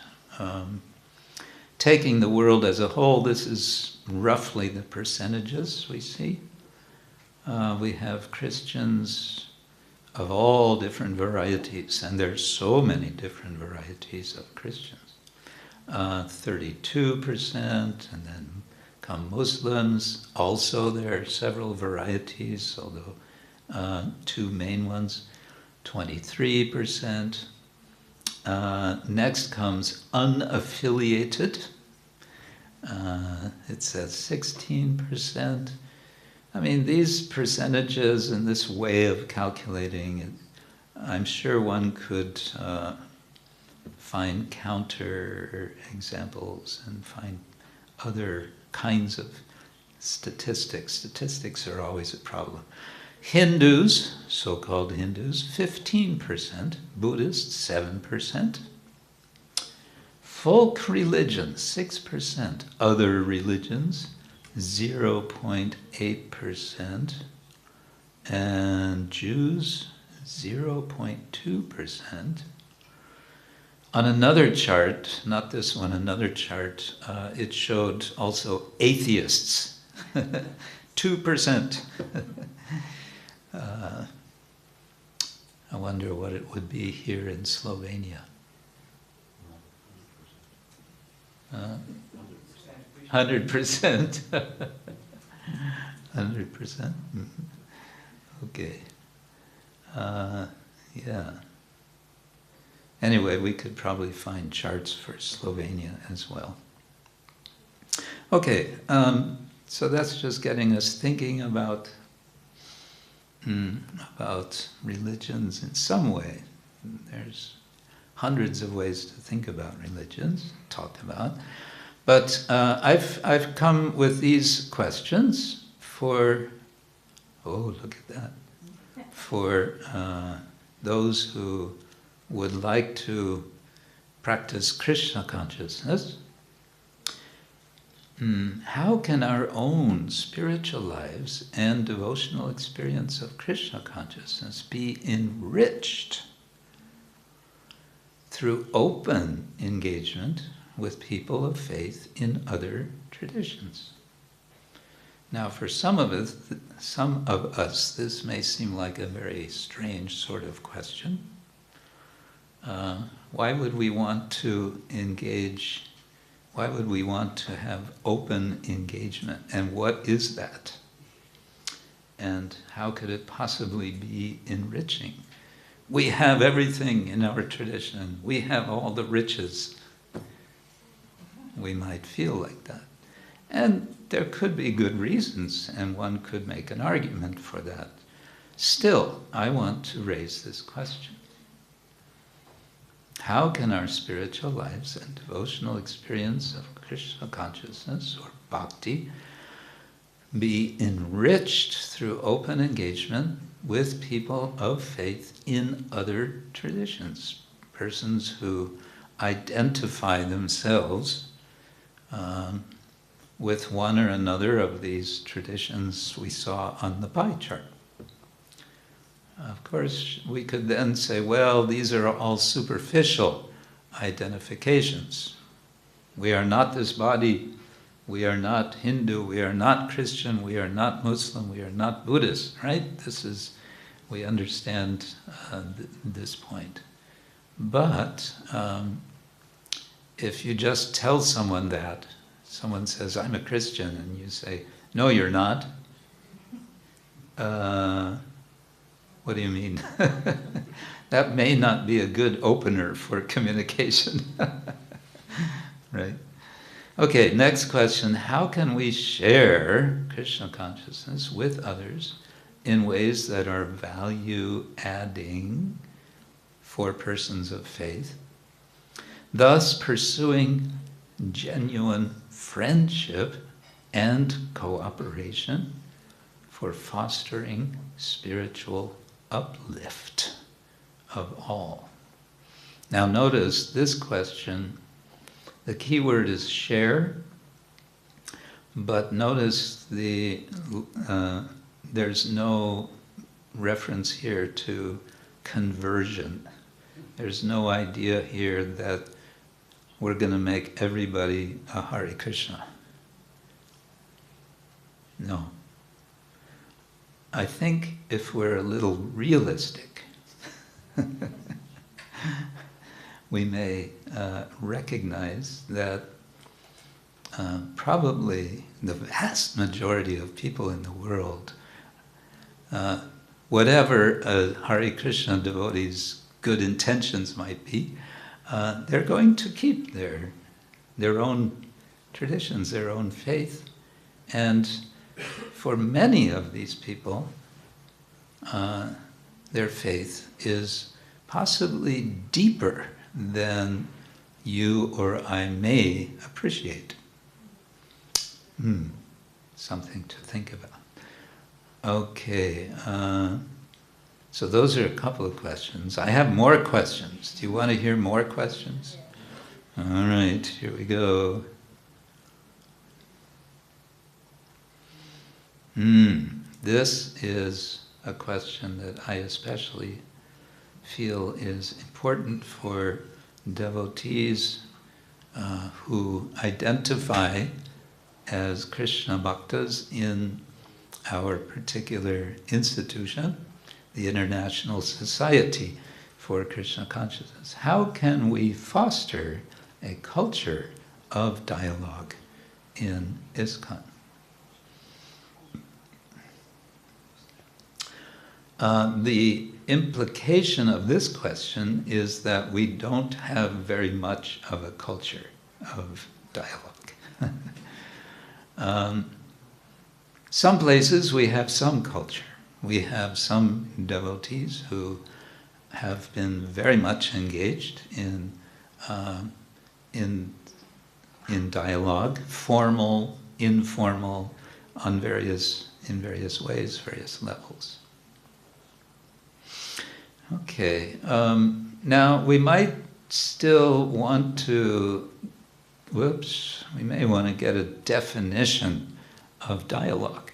Taking the world as a whole, this is roughly the percentages we see. We have Christians of all different varieties, and there's so many different varieties of Christians. 32%, and then come Muslims. Also, there are several varieties, although two main ones, 23%. Next comes unaffiliated. It says 16%. I mean, these percentages and this way of calculating it, I'm sure one could find counter examples and find other kinds of statistics. Statistics are always a problem. Hindus, so-called Hindus, 15%. Buddhists, 7%. Folk religions, 6%. Other religions, 0.8%. And Jews, 0.2%. On another chart, not this one, another chart, it showed also atheists, 2%. I wonder what it would be here in Slovenia. 100%. 100%. Okay. Yeah. Anyway, we could probably find charts for Slovenia as well. Okay, so that's just getting us thinking about religions in some way. There's hundreds of ways to think about religions, talked about. But I've come with these questions for, oh, look at that, for those who would like to practice Krishna consciousness. How can our own spiritual lives and devotional experience of Krishna consciousness be enriched through open engagement with people of faith in other traditions? Now, for some of us, this may seem like a very strange sort of question. Why would we want to engage? Why would we want to have open engagement? And what is that? And how could it possibly be enriching? We have everything in our tradition. We have all the riches. We might feel like that. And there could be good reasons, and one could make an argument for that. Still, I want to raise this question. How can our spiritual lives and devotional experience of Krishna consciousness, or bhakti, be enriched through open engagement with people of faith in other traditions? Persons who identify themselves with one or another of these traditions we saw on the pie chart. Of course, we could then say, well, these are all superficial identifications. We are not this body, we are not Hindu, we are not Christian, we are not Muslim, we are not Buddhist, right? We understand this point. But if you just tell someone that, someone says, I'm a Christian, and you say, no, you're not. What do you mean? That may not be a good opener for communication. Right? Okay, next question. How can we share Krishna consciousness with others in ways that are value-adding for persons of faith, thus pursuing genuine friendship and cooperation for fostering spiritual uplift of all? Now notice this question, the key word is share, but notice there's no reference here to conversion. There's no idea here that we're going to make everybody a Hare Krishna. No. I think if we're a little realistic, we may recognize that probably the vast majority of people in the world, whatever a Hare Krishna devotee's good intentions might be, they're going to keep their own traditions, their own faith, and for many of these people, their faith is possibly deeper than you or I may appreciate. Something to think about. Okay, so those are a couple of questions. I have more questions. Do you want to hear more questions? All right, here we go. This is a question that I especially feel is important for devotees who identify as Krishna Bhaktas in our particular institution, the International Society for Krishna Consciousness. How can we foster a culture of dialogue in ISKCON? The implication of this question is that we don't have very much of a culture of dialogue. Some places we have some culture. We have some devotees who have been very much engaged in dialogue, formal, informal, in various ways, various levels. Okay, now we might still want to, we may want to get a definition of dialogue.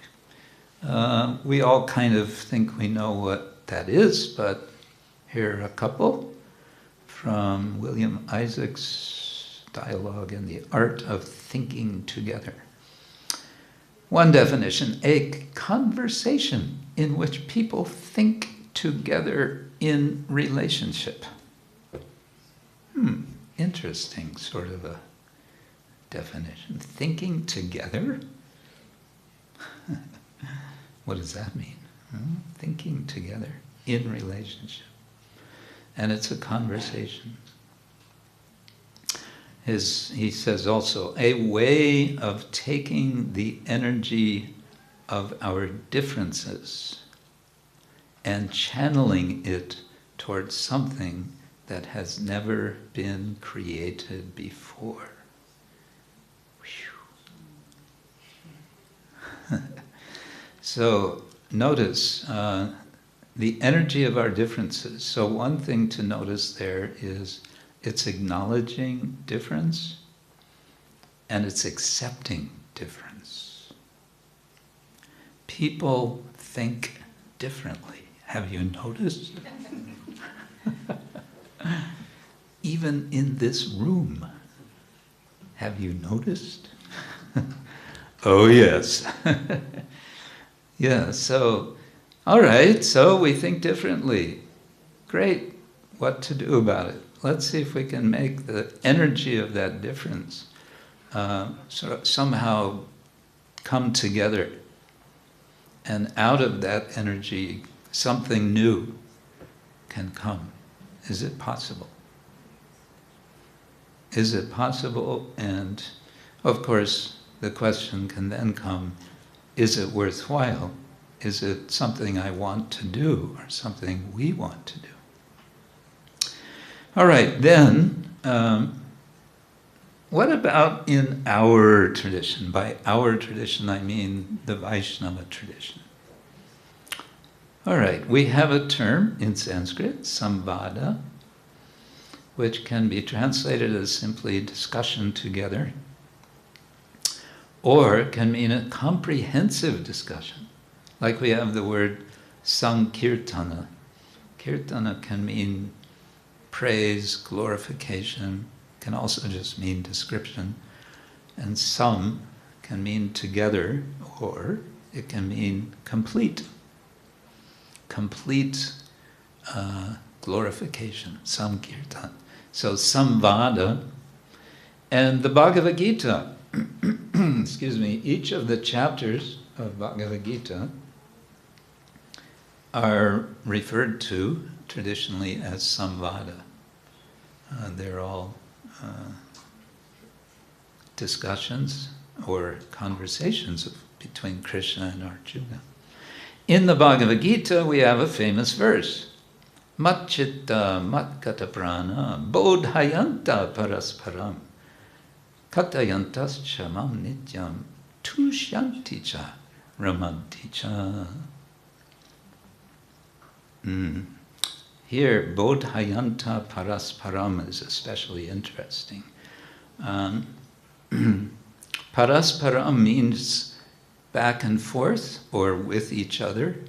We all kind of think we know what that is, but here are a couple from William Isaac's Dialogue and the Art of Thinking Together. One definition, a conversation in which people think together in relationship. Interesting sort of a definition. Thinking together? What does that mean? Thinking together in relationship. And it's a conversation. He says also, a way of taking the energy of our differences and channeling it towards something that has never been created before. So notice the energy of our differences. So one thing to notice there is it's acknowledging difference and it's accepting difference. People think differently. Have you noticed? Even in this room. Have you noticed? Oh yes. Yeah, so, all right, so we think differently. Great, what to do about it? Let's see if we can make the energy of that difference somehow come together. And out of that energy, something new can come. Is it possible? Is it possible? And of course, the question can then come, is it worthwhile? Is it something I want to do or something we want to do? All right, then, what about in our tradition? By our tradition, I mean the Vaishnava tradition. All right, we have a term in Sanskrit, samvada, which can be translated as simply discussion together, or can mean a comprehensive discussion. Like we have the word sankirtana. Kirtana can mean praise, glorification, can also just mean description. And sam can mean together, or it can mean complete. Complete glorification, sankirtan. So samvada. And the Bhagavad Gita, excuse me, each of the chapters of Bhagavad Gita are referred to traditionally as samvada. They're all discussions or conversations between Krishna and Arjuna. In the Bhagavad Gita, we have a famous verse. Matchitta matkata prana bodhayanta parasparam katayantas chamam nityam tushyanticha ramanticha. Here, bodhayanta parasparam is especially interesting. Parasparam means back and forth or with each other.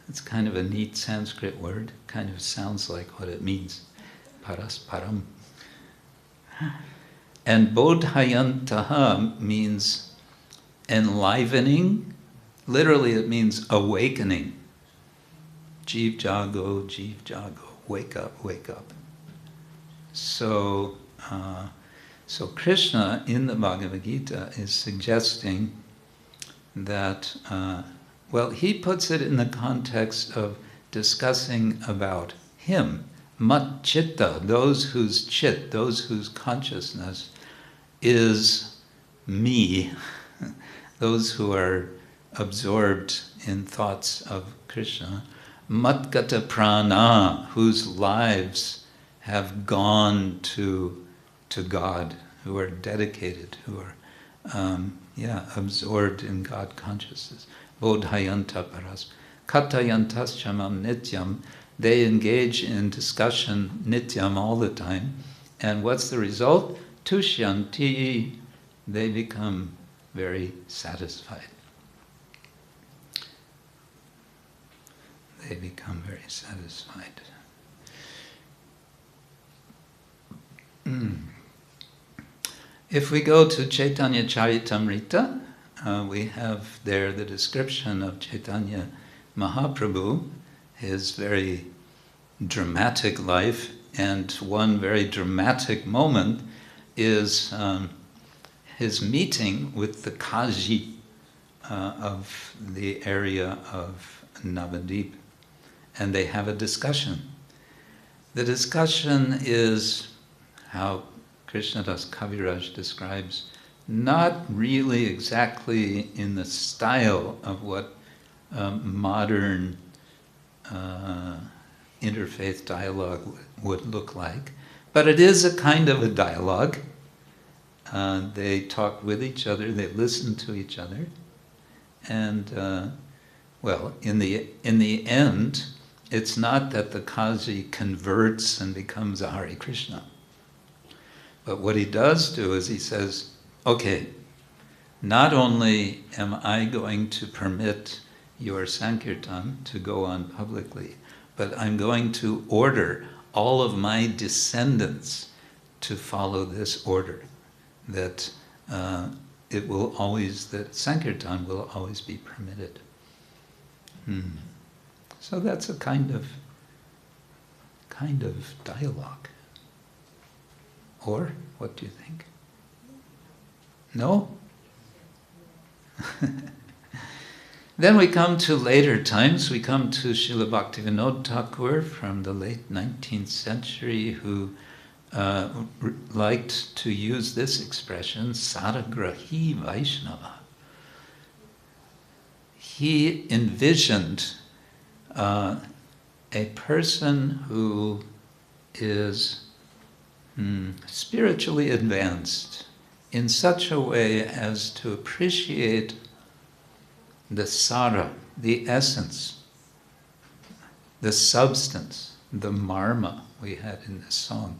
It's kind of a neat Sanskrit word. Kind of sounds like what it means. Parasparam. And bodhayantaha means enlivening. Literally it means awakening. Jeev jago, wake up, wake up. So Krishna in the Bhagavad Gita is suggesting that, he puts it in the context of discussing about him, mat chitta, those whose chit, those whose consciousness is me, those who are absorbed in thoughts of Krishna, matgata prana, whose lives have gone to God, who are dedicated, who are absorbed in God consciousness. Bodhayanta paras. Katayantas chamam nityam. They engage in discussion nityam all the time. And what's the result? Tushyanti. They become very satisfied. They become very satisfied. If we go to Chaitanya Charitamrita, we have there the description of Chaitanya Mahaprabhu, his very dramatic life, and one very dramatic moment is his meeting with the Kaji of the area of Navadip, and they have a discussion. The discussion is how Krishnadas Kaviraj describes, not really exactly in the style of what modern interfaith dialogue would look like, but it is a kind of a dialogue. They talk with each other, they listen to each other, and in the end, it's not that the Kazi converts and becomes a Hare Krishna. But what he does do is he says, okay, not only am I going to permit your Sankirtan to go on publicly, but I'm going to order all of my descendants to follow this order, that that Sankirtan will always be permitted. So that's a kind of dialogue. Or, what do you think? No? Then we come to later times. We come to Srila Bhaktivinoda Thakur from the late 19th century, who liked to use this expression, Saragrahi Vaishnava. He envisioned a person who is spiritually advanced in such a way as to appreciate the sara, the essence, the substance, the marma we had in this song.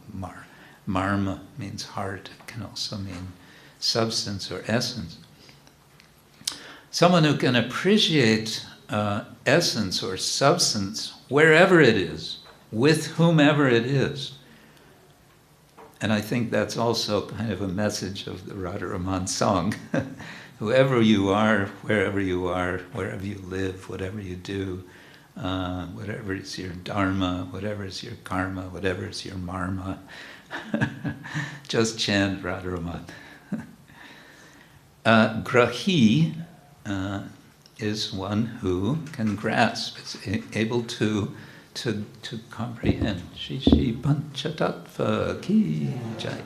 Marma means heart, it can also mean substance or essence. Someone who can appreciate essence or substance wherever it is, with whomever it is. And I think that's also kind of a message of the Radharaman song. Whoever you are, wherever you live, whatever you do, whatever is your dharma, whatever is your karma, whatever is your marma, just chant Radharaman. Grahi is one who can grasp, is able to comprehend. Shri Shri Panchatattva ki jai.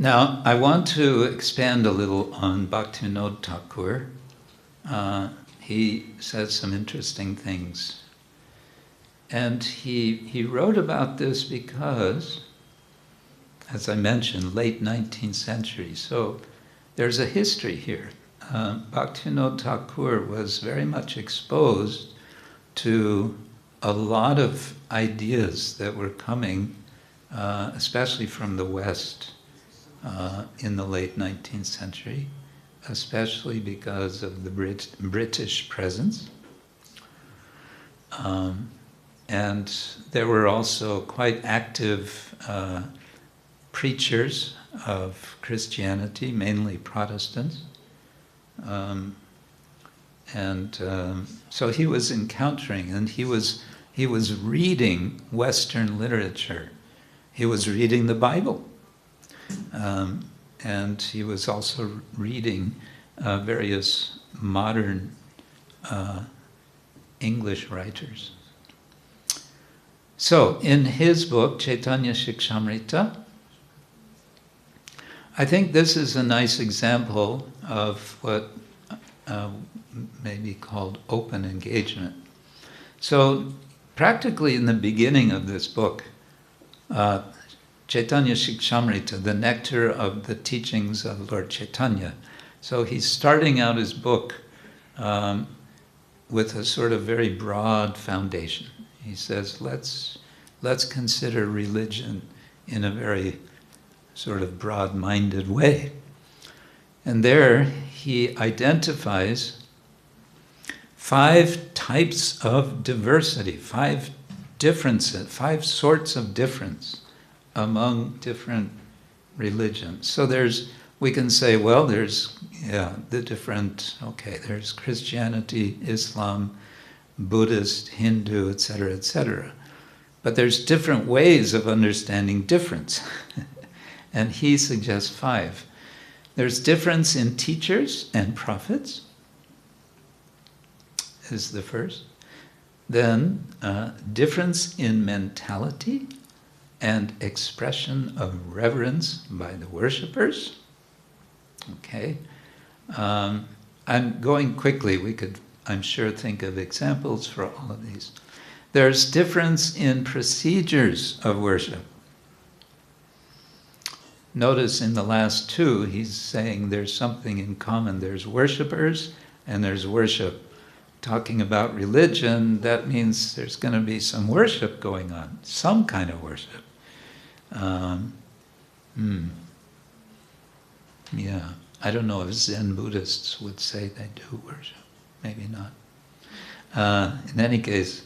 Now, I want to expand a little on Bhaktivinoda Thakur. He says some interesting things. And he wrote about this because, as I mentioned, late 19th century. So there's a history here. Bhaktivinoda Thakur was very much exposed to a lot of ideas that were coming, especially from the West, in the late 19th century, especially because of the British presence. And there were also quite active preachers of Christianity, mainly Protestants. So he was encountering, and he was reading Western literature. He was reading the Bible. And he was also reading various modern English writers. So, in his book, Chaitanya Shikshamrita, I think this is a nice example of what may be called open engagement. So, practically in the beginning of this book, Chaitanya Shikshamrita, the nectar of the teachings of Lord Chaitanya. So he's starting out his book with a sort of very broad foundation. He says, let's consider religion in a very sort of broad-minded way. And there he identifies 5 types of diversity, 5 differences, 5 sorts of difference among different religions. So we can say, well, there's there's Christianity, Islam, Buddhist, Hindu, etc., etc. But there's different ways of understanding difference. And he suggests 5. There's difference in teachers and prophets, is the first. Then difference in mentality and expression of reverence by the worshippers. Okay. I'm going quickly. We could, I'm sure, think of examples for all of these. There's difference in procedures of worship. Notice in the last 2, he's saying there's something in common. There's worshippers and there's worship. Talking about religion, that means there's going to be some worship going on, some kind of worship. Yeah, I don't know if Zen Buddhists would say they do worship. Maybe not. In any case,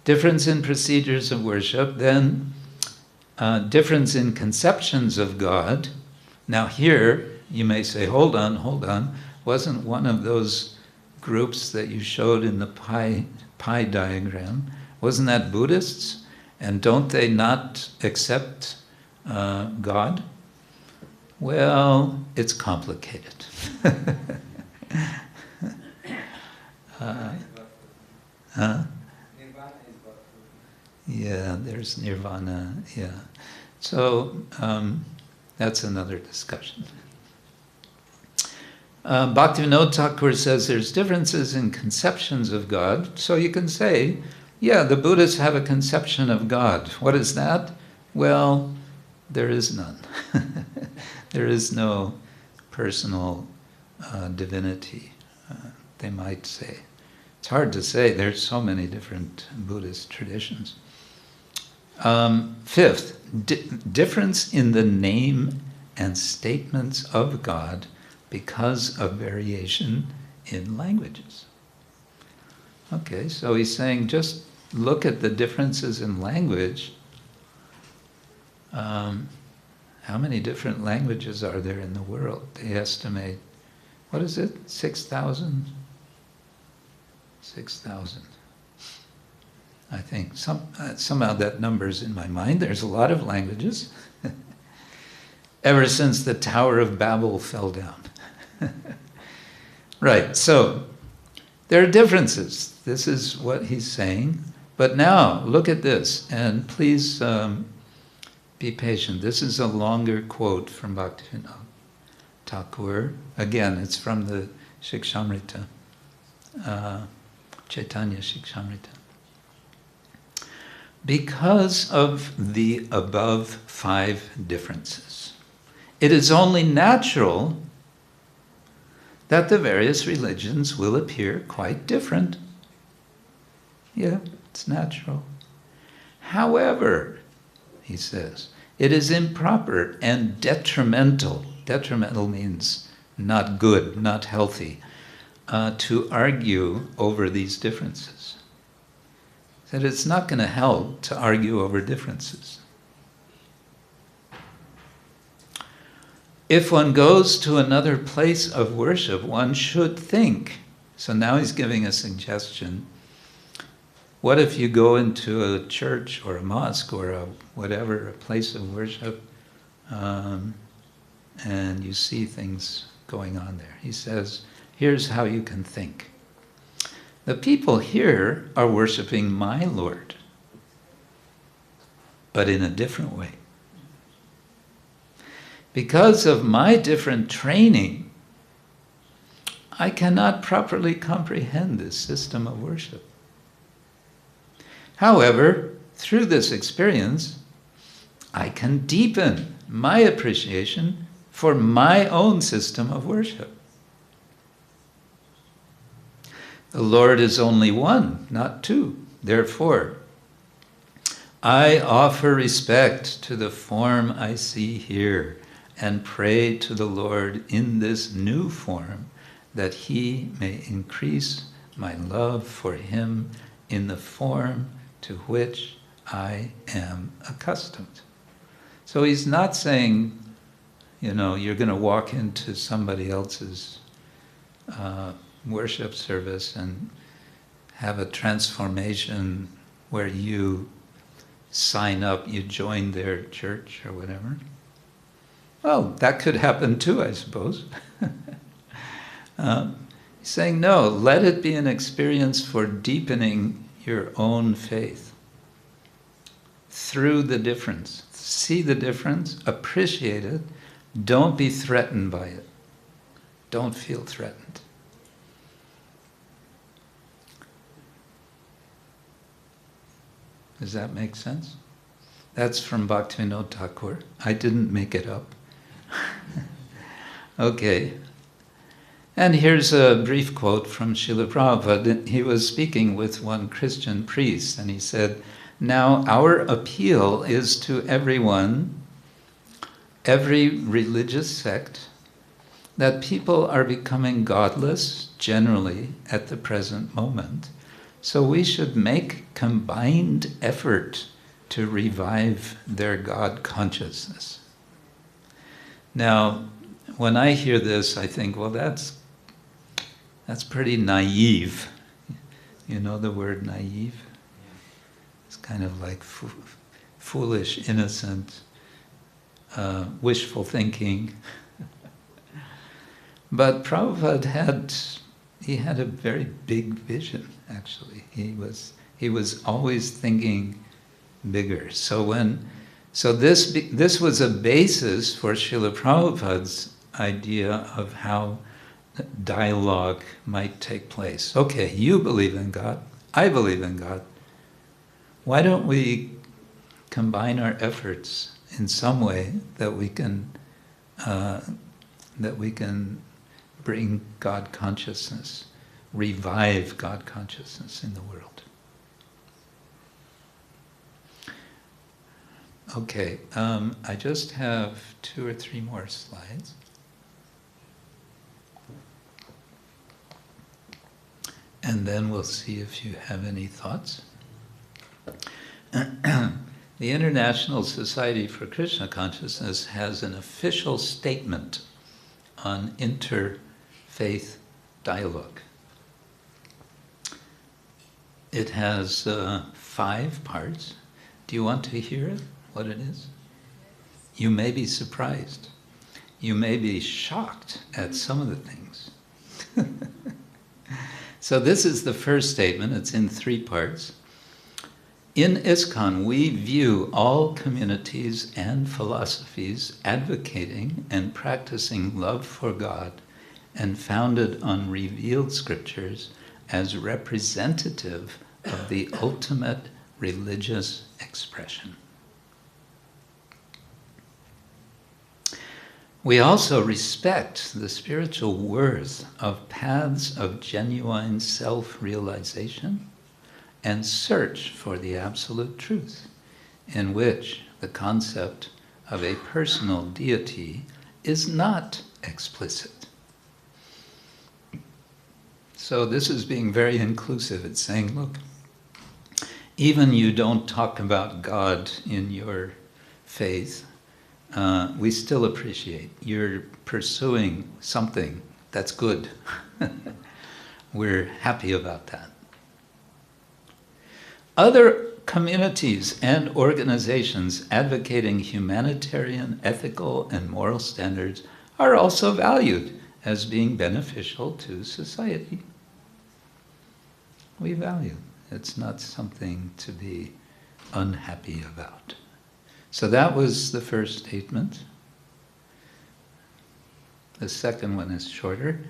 difference in procedures of worship, then difference in conceptions of God. Now here, you may say, hold on, wasn't one of those groups that you showed in the pie diagram, wasn't that Buddhists? And don't they not accept God? Well, it's complicated. Yeah, there's nirvana, yeah. So that's another discussion. Bhaktivinoda Thakur says there's differences in conceptions of God. So you can say, yeah, the Buddhists have a conception of God. What is that? Well, there is none. There is no personal divinity, they might say. It's hard to say. There's so many different Buddhist traditions. 5th, difference in the name and statements of God because of variation in languages. Okay, so he's saying just look at the differences in language. How many different languages are there in the world? They estimate, what is it, 6,000? 6,000. I think somehow that number's in my mind. There's a lot of languages. Ever since the Tower of Babel fell down. Right, so there are differences. This is what he's saying. But now, look at this, and please Be patient. This is a longer quote from Bhaktivinoda Thakur. Again, it's from the Shikshamrita, Chaitanya Shikshamrita. Because of the above 5 differences, it is only natural that the various religions will appear quite different. Yeah, it's natural. However, he says, it is improper and detrimental. Detrimental means not good, not healthy, to argue over these differences. That it's not going to help to argue over differences. If one goes to another place of worship, one should think. So now he's giving a suggestion. What if you go into a church or a mosque or a whatever, a place of worship, and you see things going on there? He says, here's how you can think. The people here are worshiping my Lord, but in a different way. Because of my different training, I cannot properly comprehend this system of worship. However, through this experience, I can deepen my appreciation for my own system of worship. The Lord is only one, not two. Therefore, I offer respect to the form I see here and pray to the Lord in this new form that He may increase my love for Him in the form to which I am accustomed. So he's not saying, you're going to walk into somebody else's worship service and have a transformation where you sign up, you join their church or whatever. Well, that could happen too, I suppose. He's saying, no, let it be an experience for deepening your own faith through the difference. See the difference, appreciate it, don't be threatened by it. Don't feel threatened. Does that make sense? That's from Bhaktivinoda Thakur. I didn't make it up. Okay. And here's a brief quote from Srila Prabhupada. He was speaking with one Christian priest, and he said, now our appeal is to everyone, every religious sect, that people are becoming godless generally at the present moment. So we should make combined effort to revive their God consciousness. Now, when I hear this, I think, well, that's pretty naive. You know the word naive? It's kind of like foolish, innocent, wishful thinking. But Prabhupada had a very big vision, actually. He was always thinking bigger. So this was a basis for Srila Prabhupada's idea of how dialogue might take place. Okay, you believe in God, I believe in God. Why don't we combine our efforts in some way that we can bring God consciousness, revive God consciousness in the world? Okay, I just have 2 or 3 more slides. And then we'll see if you have any thoughts. The International Society for Krishna Consciousness has an official statement on interfaith dialogue. It has 5 parts. Do you want to hear it, what it is? You may be surprised. You may be shocked at some of the things. So this is the first statement. It's in 3 parts. In ISKCON, we view all communities and philosophies advocating and practicing love for God and founded on revealed scriptures as representative of the ultimate religious expression. We also respect the spiritual worth of paths of genuine self-realization and search for the absolute truth, in which the concept of a personal deity is not explicit. So this is being very inclusive. It's saying, look, even you don't talk about God in your faith, we still appreciate you're pursuing something that's good. We're happy about that. Other communities and organizations advocating humanitarian, ethical, and moral standards are also valued as being beneficial to society. We value. It's not something to be unhappy about. So that was the first statement. The second one is shorter.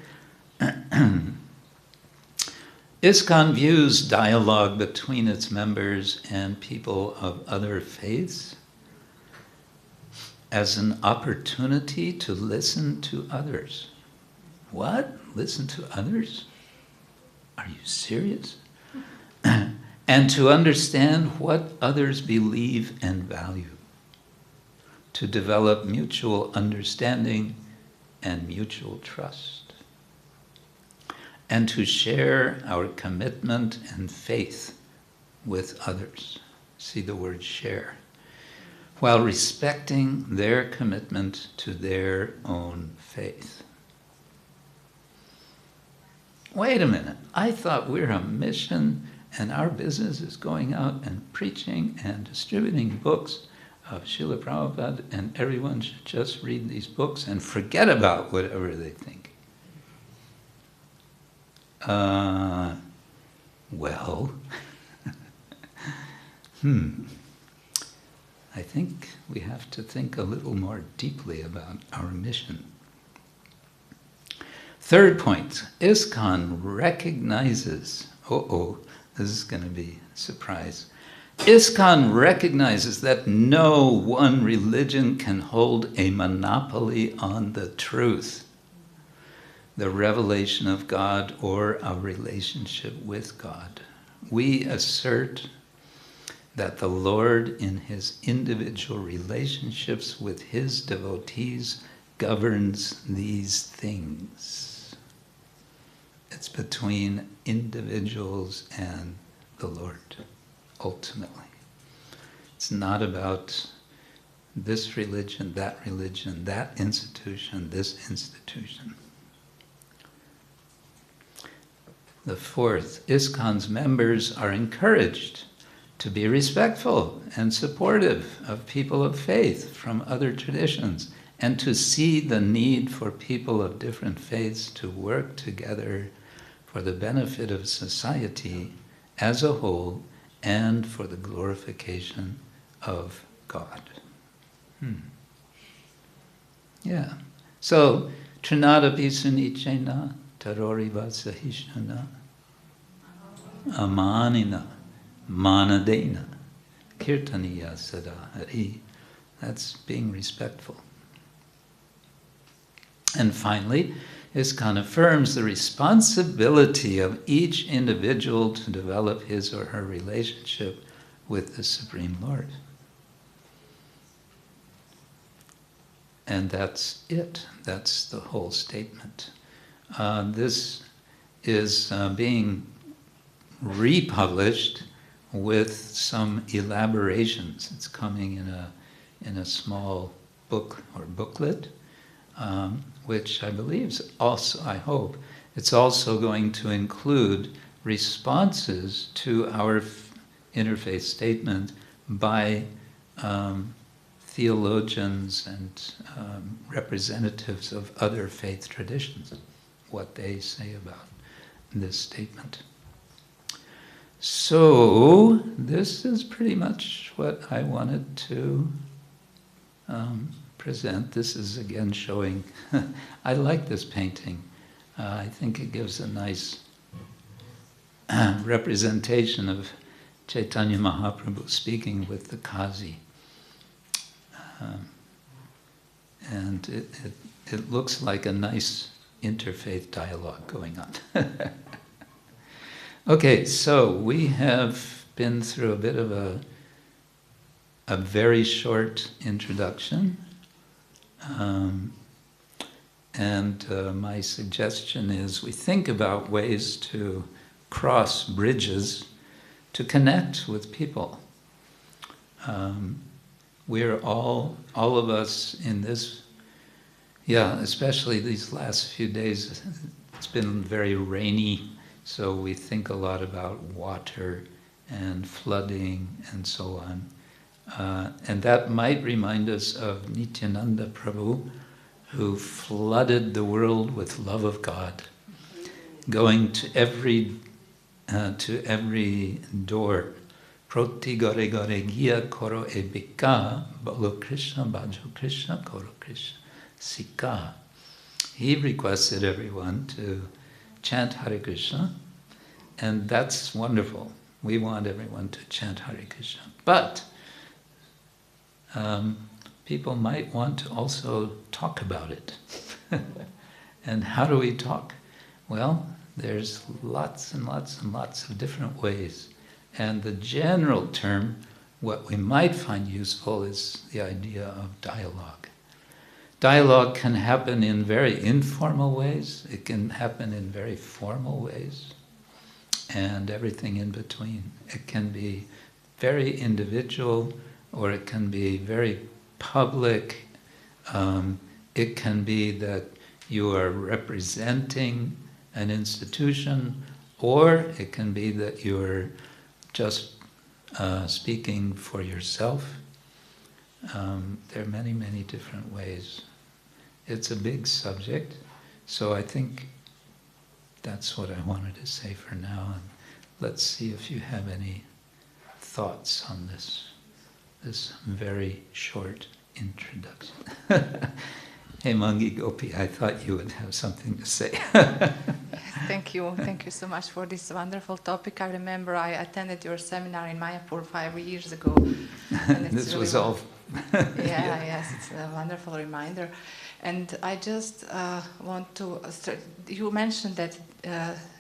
ISKCON views dialogue between its members and people of other faiths as an opportunity to listen to others. What? Listen to others? Are you serious? And to understand what others believe and value. To develop mutual understanding and mutual trust. And to share our commitment and faith with others. See the word share. While respecting their commitment to their own faith. Wait a minute, I thought we're a mission and our business is going out and preaching and distributing books of Srila Prabhupada, and everyone should just read these books and forget about whatever they think. Well, I think we have to think a little more deeply about our mission. Third point, ISKCON recognizes, this is going to be a surprise. ISKCON recognizes that no one religion can hold a monopoly on the truth, the revelation of God, or our relationship with God. We assert that the Lord, in his individual relationships with his devotees, governs these things. It's between individuals and the Lord, ultimately. It's not about this religion, that institution, this institution. The fourth, ISKCON's members are encouraged to be respectful and supportive of people of faith from other traditions, and to see the need for people of different faiths to work together for the benefit of society as a whole and for the glorification of God. Yeah. So, Trinadapi sunichena taroriva sahishnana amanina manadena kirtaniya sada hari. That's being respectful. And finally, ISKCON affirms the responsibility of each individual to develop his or her relationship with the Supreme Lord. And that's it. That's the whole statement. This is being republished with some elaborations. It's coming in a small book or booklet, which I believe is also, I hope, it's also going to include responses to our interfaith statement by theologians and representatives of other faith traditions, what they say about this statement. So, this is pretty much what I wanted to present. This is again showing, I like this painting. I think it gives a nice representation of Chaitanya Mahaprabhu speaking with the Kazi. And it looks like a nice interfaith dialogue going on. Okay, so we have been through a bit of a very short introduction. My suggestion is we think about ways to cross bridges to connect with people. We're all of us in this, especially these last few days, it's been very rainy, so we think a lot about water and flooding and so on. And that might remind us of Nityananda Prabhu, who flooded the world with love of God, going to every door. Proti gore gore gia koro e bika, bolo Krishna bhajo Krishna koro Krishna sika. He requested everyone to chant Hare Krishna, and that's wonderful. We want everyone to chant Hare Krishna. But people might want to also talk about it. And how do we talk? Well, there's lots and lots and lots of different ways. And the general term, what we might find useful, is the idea of dialogue. Dialogue can happen in very informal ways. It can happen in very formal ways. And everything in between. It can be very individual, or it can be very public. It can be that you are representing an institution, or it can be that you're just speaking for yourself. There are many, many different ways. It's a big subject, so I think that's what I wanted to say for now. And let's see if you have any thoughts on this very short introduction. Hey Mangi Gopi, I thought you would have something to say. Thank you so much for this wonderful topic. I remember I attended your seminar in Mayapur 5 years ago. And it's This really was all... Yes, it's a wonderful reminder. And I just want to... You mentioned that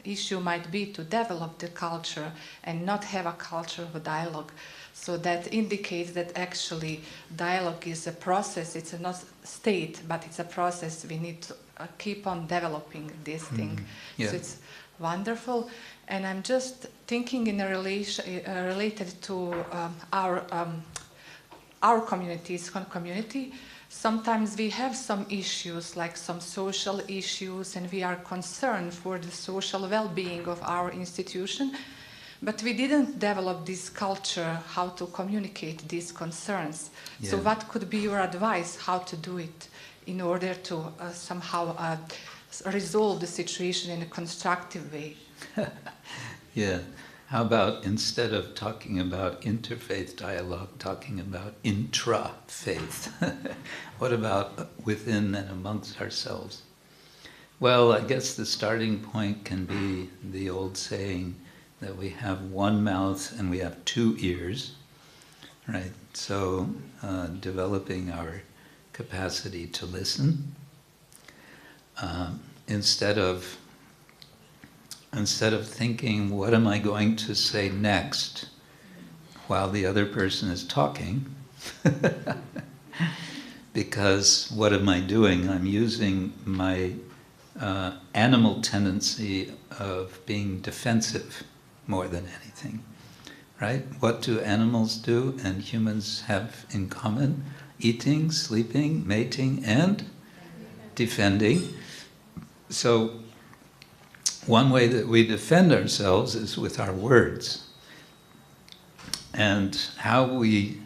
issue might be to develop the culture and not have a culture of a dialogue. So that indicates that actually dialogue is a process. It's not state, but it's a process. We need to keep on developing this thing. Yeah. So it's wonderful. And I'm just thinking in a related to our community, ISKCON community. Sometimes we have some issues, like some social issues, and we are concerned for the social well-being of our institution. But we didn't develop this culture, how to communicate these concerns. Yeah. So what could be your advice, how to do it in order to somehow resolve the situation in a constructive way? Yeah. How about, instead of talking about interfaith dialogue, talking about intra-faith? What about within and amongst ourselves? Well, I guess the starting point can be the old saying that we have one mouth and we have two ears, right? So developing our capacity to listen, instead of thinking, what am I going to say next while the other person is talking? Because what am I doing? I'm using my animal tendency of being defensive more than anything, right? What do animals do and humans have in common? Eating, sleeping, mating, and defending. So one way that we defend ourselves is with our words. And how we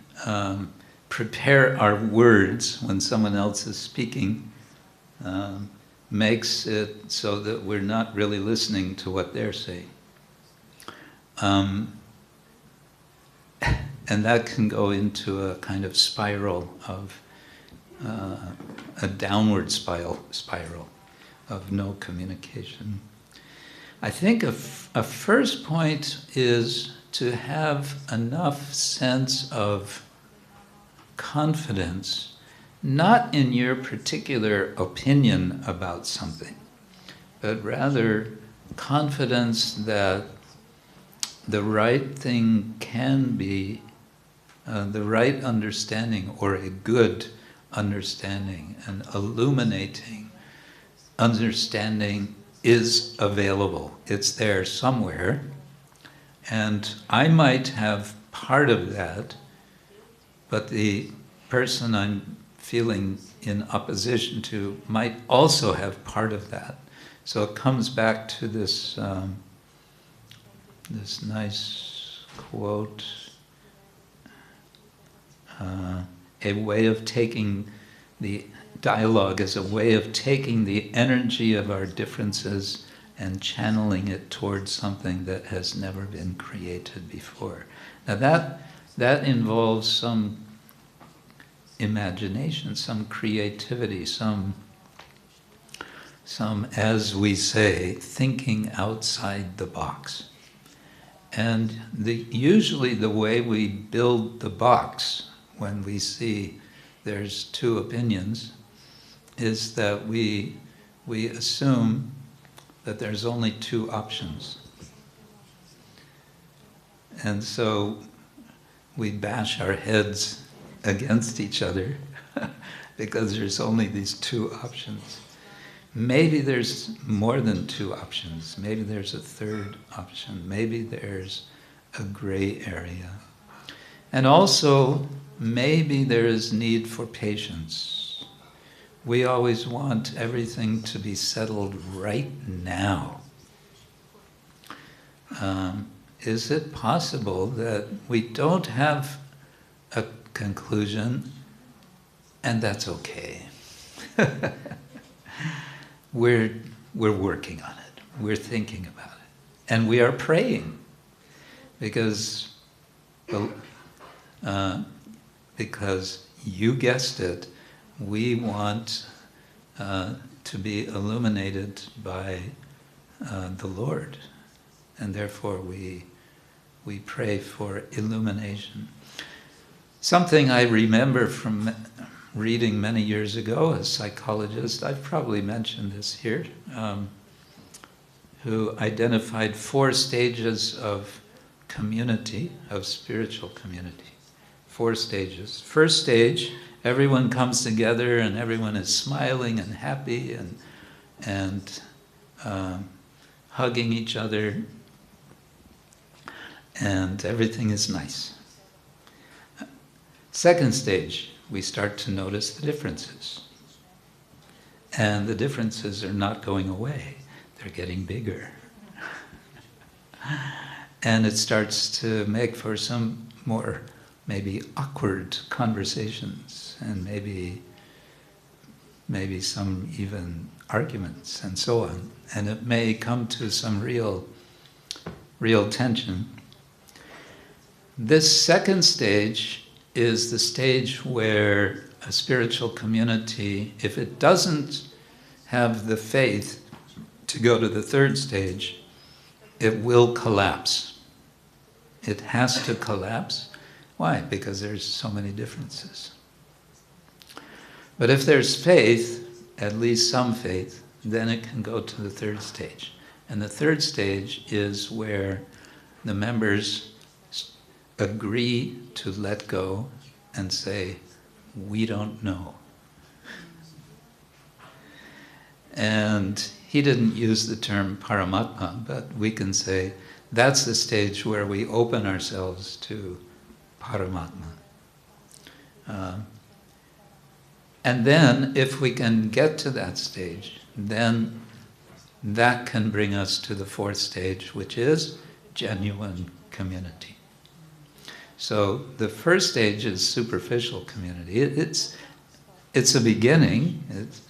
prepare our words when someone else is speaking makes it so that we're not really listening to what they're saying. And that can go into a kind of spiral of a downward spiral of no communication. I think a first point is to have enough sense of confidence, not in your particular opinion about something, but rather confidence that the right thing can be the right understanding, or a good understanding, an illuminating understanding is available. It's there somewhere, and I might have part of that, but the person I'm feeling in opposition to might also have part of that. So it comes back to this this nice quote, a way of taking the dialogue as a way of taking the energy of our differences and channeling it towards something that has never been created before. Now that involves some imagination, some creativity, some, as we say, thinking outside the box. And usually the way we build the box when we see there's two opinions is that we assume that there's only two options. And so we bash our heads against each other because there's only these two options. Maybe there's more than two options. Maybe there's a third option. Maybe there's a gray area. And also, maybe there is need for patience. We always want everything to be settled right now. Is it possible that we don't have a conclusion, and that's okay? We're working on it. We're thinking about it. And we are praying because you guessed it, we want to be illuminated by the Lord. And therefore we pray for illumination. Something I remember from reading many years ago as psychologist, I've probably mentioned this here, who identified 4 stages of community, of spiritual community. 4 stages. First stage, everyone comes together and everyone is smiling and happy and hugging each other, and everything is nice. Second stage, we start to notice the differences. And the differences are not going away. They're getting bigger. And it starts to make for some more maybe awkward conversations, and maybe some even arguments and so on. And it may come to some real tension. This second stage is the stage where a spiritual community, if it doesn't have the faith to go to the third stage, it will collapse. It has to collapse. Why? Because there's so many differences. But if there's faith, at least some faith, then it can go to the third stage. And the third stage is where the members agree to let go and say, we don't know. And he didn't use the term Paramatma, but we can say that's the stage where we open ourselves to Paramatma. And then, if we can get to that stage, then that can bring us to the fourth stage, which is genuine community. So the first stage is superficial community. It's a beginning. It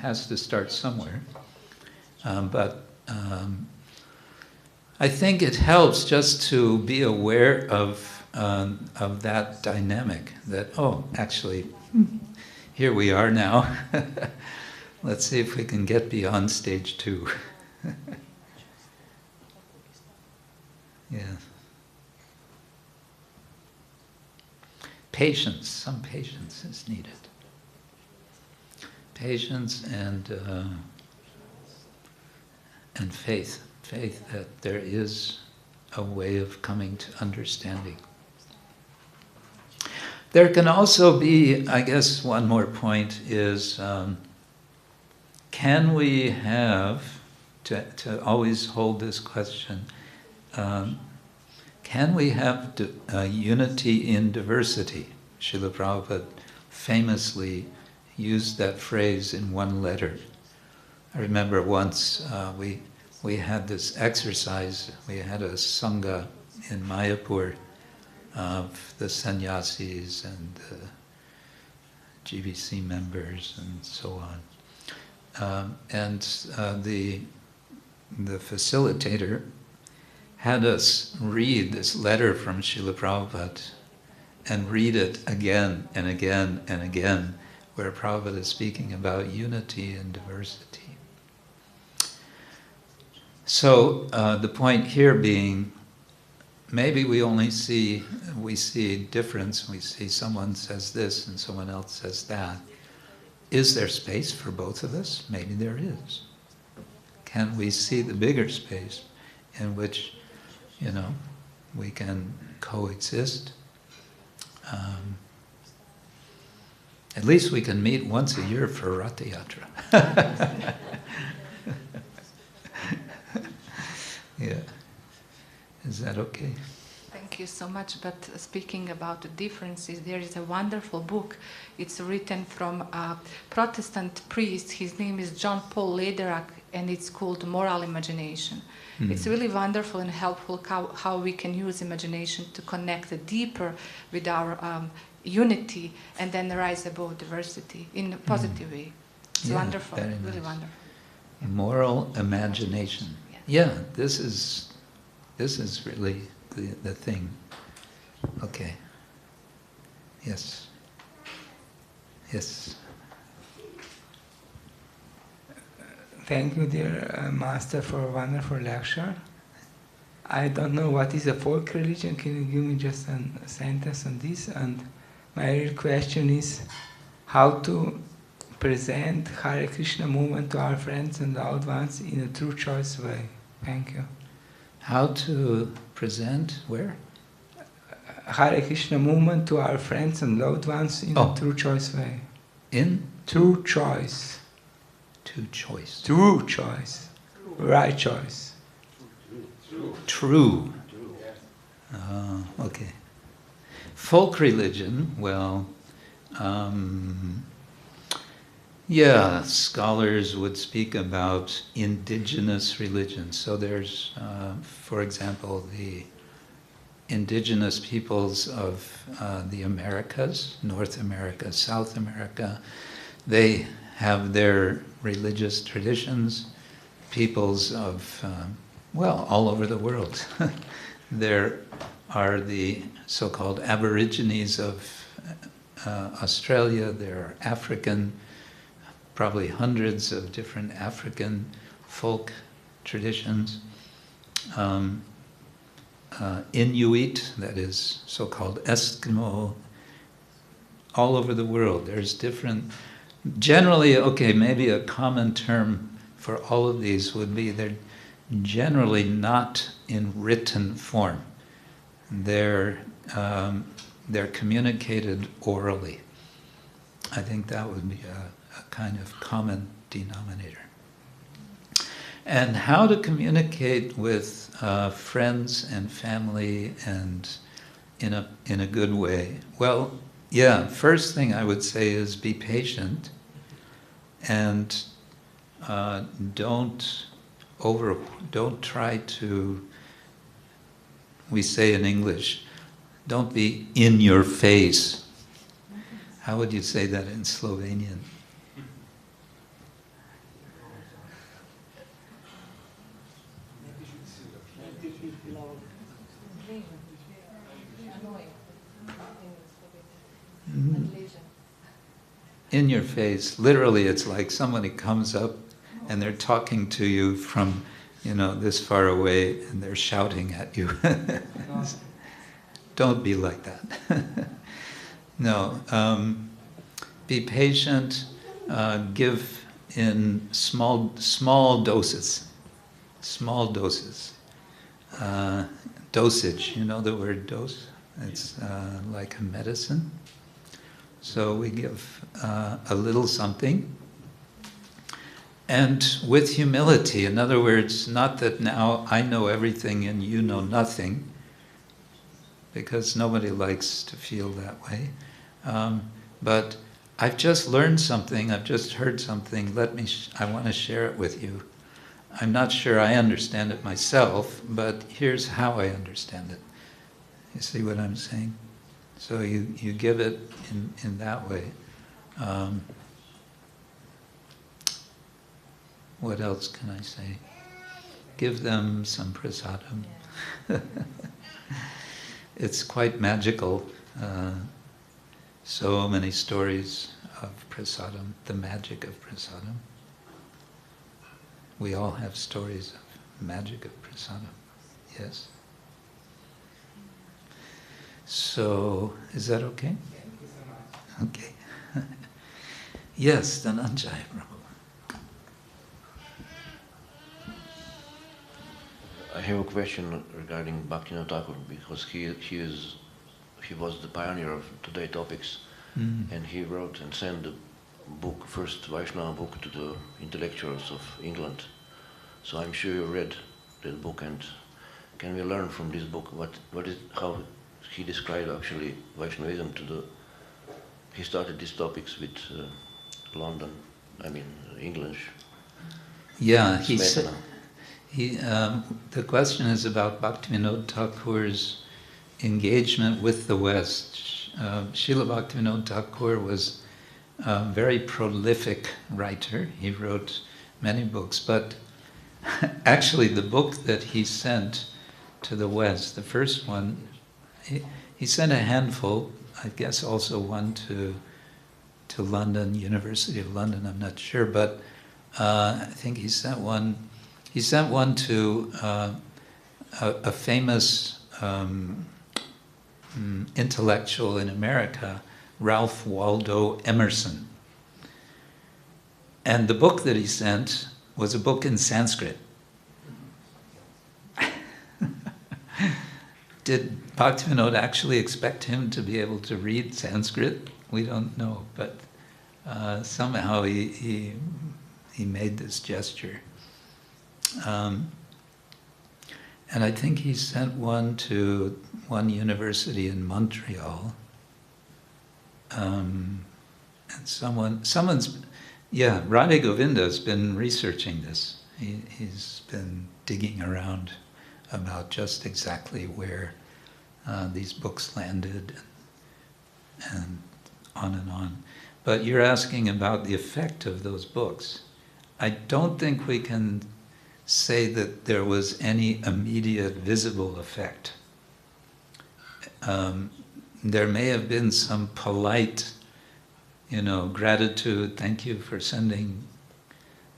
has to start somewhere. But I think it helps just to be aware of that dynamic, that, oh, actually, here we are now. Let's see if we can get beyond stage 2. Yeah. Patience, some patience is needed. Patience and faith. Faith that there is a way of coming to understanding. There can also be, I guess one more point is, can we have, to always hold this question, can we have unity in diversity? Srila Prabhupada famously used that phrase in one letter. I remember once we had this exercise, we had a sangha in Mayapur of the sannyasis and the GBC members and so on. The facilitator had us read this letter from Srila Prabhupada and read it again and again and again, where Prabhupada is speaking about unity and diversity. So the point here being, maybe we see difference, we see someone says this and someone else says that. Is there space for both of us? Maybe there is. Can we see the bigger space in which, we can coexist? At least we can meet once a year for Ratha Yatra. Yeah. Is that okay? Thank you so much. But speaking about the differences, there is a wonderful book. It's written from a Protestant priest. His name is John Paul Lederach, and it's called Moral Imagination. It's really wonderful and helpful how we can use imagination to connect deeper with our unity and then rise above diversity in a positive way. It's wonderful, very really nice. wonderful. Moral imagination. Yeah, this is really the thing. Okay. Yes. Yes. Thank you, dear Master, for a wonderful lecture. I don't know what is a folk religion. Can you give me just a sentence on this? And my real question is how to present Hare Krishna movement to our friends and loved ones in a true choice way. Thank you. How to present where? Hare Krishna movement to our friends and loved ones in a true choice way. In? True choice. True choice. True choice. Right choice. True. Okay. Folk religion, well, scholars would speak about indigenous religion. So there's, for example, the indigenous peoples of the Americas, North America, South America. They have their religious traditions. Peoples of, all over the world. There are the so-called Aborigines of Australia. There are African, probably hundreds of different African folk traditions. Inuit, that is so-called Eskimo, all over the world. There's different, generally, maybe a common term for all of these would be they're generally not in written form. They're communicated orally. I think that would be a kind of common denominator. And how to communicate with friends and family and in a good way. Well, first thing I would say is be patient and don't try to, we say in English, don't be in your face. How would you say that in Slovenian? in your face. Literally, it's like somebody comes up and they're talking to you from, this far away, and they're shouting at you. Don't be like that. No. Be patient. Give in small doses. Small doses. Dosage, you know the word dose? It's like a medicine. So we give a little something. And with humility, in other words, not that now I know everything and you know nothing, because nobody likes to feel that way. But I've just learned something, I've just heard something, I want to share it with you. I'm not sure I understand it myself, but here's how I understand it. You see what I'm saying? So you give it in that way. What else can I say? Give them some prasadam. It's quite magical. So many stories of prasadam, the magic of prasadam. We all have stories of magic of prasadam. Yes? So, is that okay? Thank you so much. Okay. Yes, Dhananjay, Prabhu. I have a question regarding Bhaktivinoda Thakur, because he was the pioneer of today topics, and he wrote and sent the book, first Vaishnava book, to the intellectuals of England. So I'm sure you read that book, and can we learn from this book how he described actually Vaishnavism he started these topics with English. Yeah, Smetana. The question is about Bhaktivinoda Thakur's engagement with the West. Srila Bhaktivinoda Thakur was a very prolific writer. He wrote many books, but actually the book that he sent to the West, the first one, he sent a handful, I guess also one to London, University of London, I'm not sure, but I think he sent one to a famous intellectual in America, Ralph Waldo Emerson. And the book that he sent was a book in Sanskrit. Did Bhaktivinoda actually expect him to be able to read Sanskrit? We don't know, but somehow he made this gesture. And I think he sent one to one university in Montreal. And Radha Govinda's been researching this. He's been digging around about just exactly where these books landed and on. But you're asking about the effect of those books. I don't think we can say that there was any immediate visible effect. There may have been some polite, gratitude, thank you for sending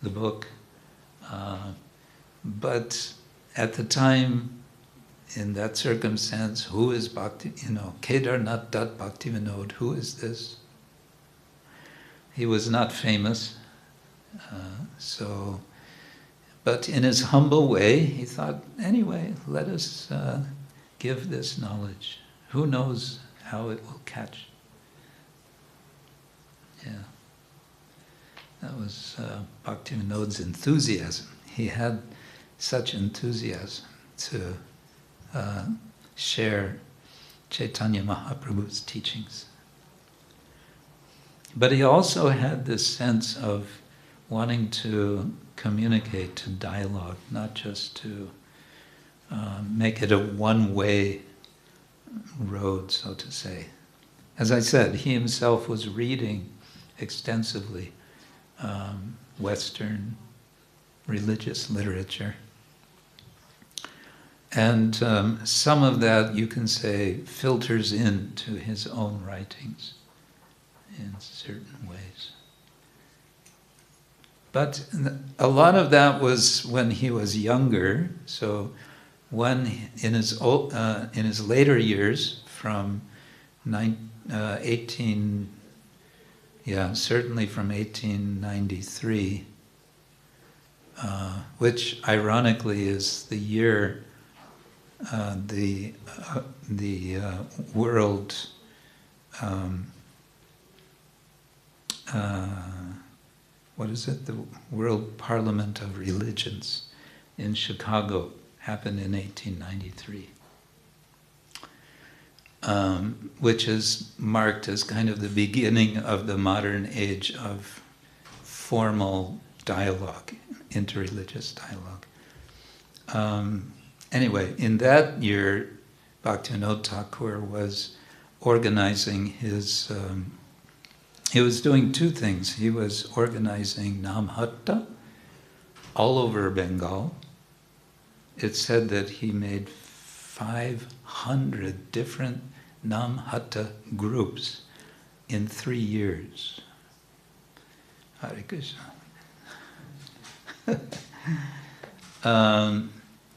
the book. But at the time, in that circumstance, who is Bhakti, Kedarnath Dat Bhaktivinoda, who is this? He was not famous, but in his humble way, he thought, anyway, let us give this knowledge. Who knows how it will catch? Yeah. That was Bhaktivinoda's enthusiasm. He had such enthusiasm to share Chaitanya Mahaprabhu's teachings. But he also had this sense of wanting to communicate, to dialogue, not just to make it a one-way road, so to say. As I said, he himself was reading extensively Western religious literature. And some of that, you can say, filters into his own writings. in certain ways. But a lot of that was when he was younger. So when in his later years, from 1893, which ironically is the year the world what is it? The World Parliament of Religions in Chicago happened in 1893, which is marked as kind of the beginning of the modern age of formal dialogue, interreligious dialogue. Anyway, in that year, Bhaktivinoda Thakur was organizing his... he was doing two things. He was organizing Namhatta all over Bengal. It's said that he made 500 different Namhatta groups in 3 years. Hare Krishna.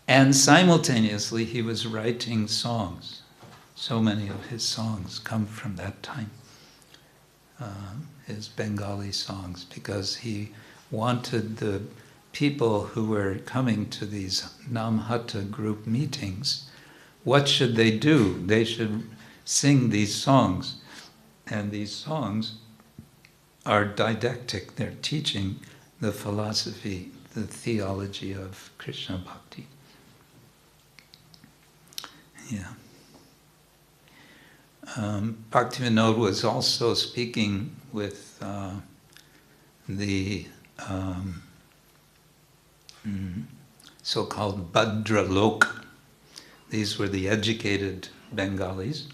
And simultaneously he was writing songs. So many of his songs come from that time. His Bengali songs, because he wanted the people who were coming to these Namhatta group meetings, what should they do? They should sing these songs. And these songs are didactic. They're teaching the philosophy, the theology of Krishna Bhakti. Yeah. Bhaktivinoda was also speaking with the so-called Bhadralok. These were the educated Bengalis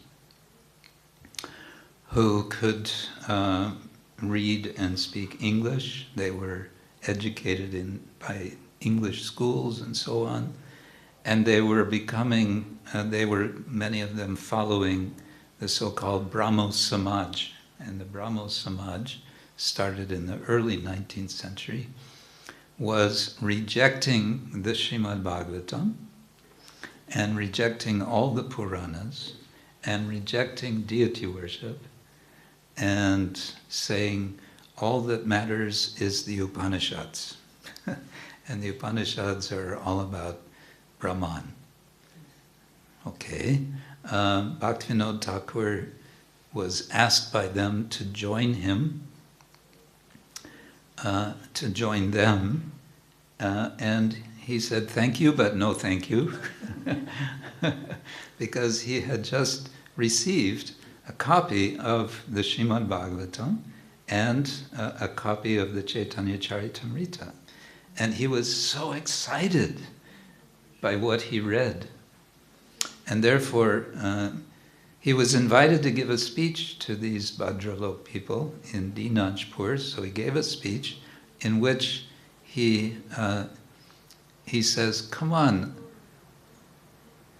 who could read and speak English. They were educated by English schools and so on. And they were becoming, many of them following the so-called Brahmo Samaj. And the Brahmo Samaj started in the early 19th century, was rejecting the srimad-bhagavatam and rejecting all the Puranas and rejecting deity worship and saying all that matters is the Upanishads. And the Upanishads are all about Brahman. Okay. Bhaktivinoda Thakur was asked by them to join him, to join them, and he said, "Thank you, but no thank you," because he had just received a copy of the Srimad-Bhagavatam and a copy of the Chaitanya Charitamrita. And he was so excited by what he read. And therefore, he was invited to give a speech to these Bhadralok people in Dinajpur. So he gave a speech in which he says, "Come on,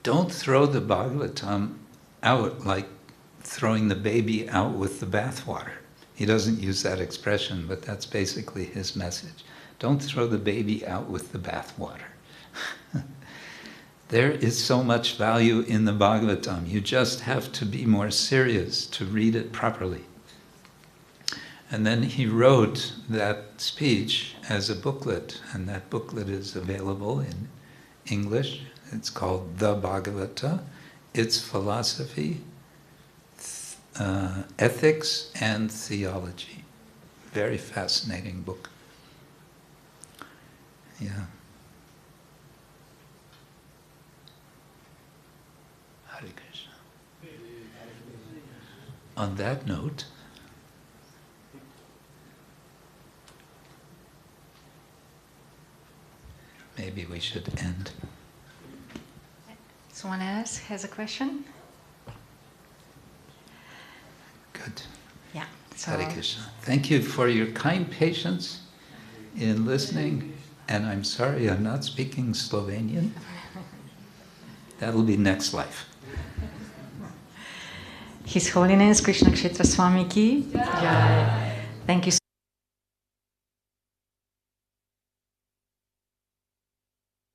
don't throw the Bhagavatam out like throwing the baby out with the bathwater." He doesn't use that expression, but that's basically his message. Don't throw the baby out with the bathwater. There is so much value in the Bhagavatam. You just have to be more serious to read it properly. And then he wrote that speech as a booklet, and that booklet is available in English. It's called The Bhagavata, Its Philosophy, Ethics, and Theology. Very fascinating book. Yeah. Hare Krishna. On that note, maybe we should end. Someone else has a question? Good. Yeah. So Hare Krishna. Thank you for your kind patience in listening. And I'm sorry I'm not speaking Slovenian. That'll be next life. His Holiness Krishna Kshetra Swami ki jai. Thank you so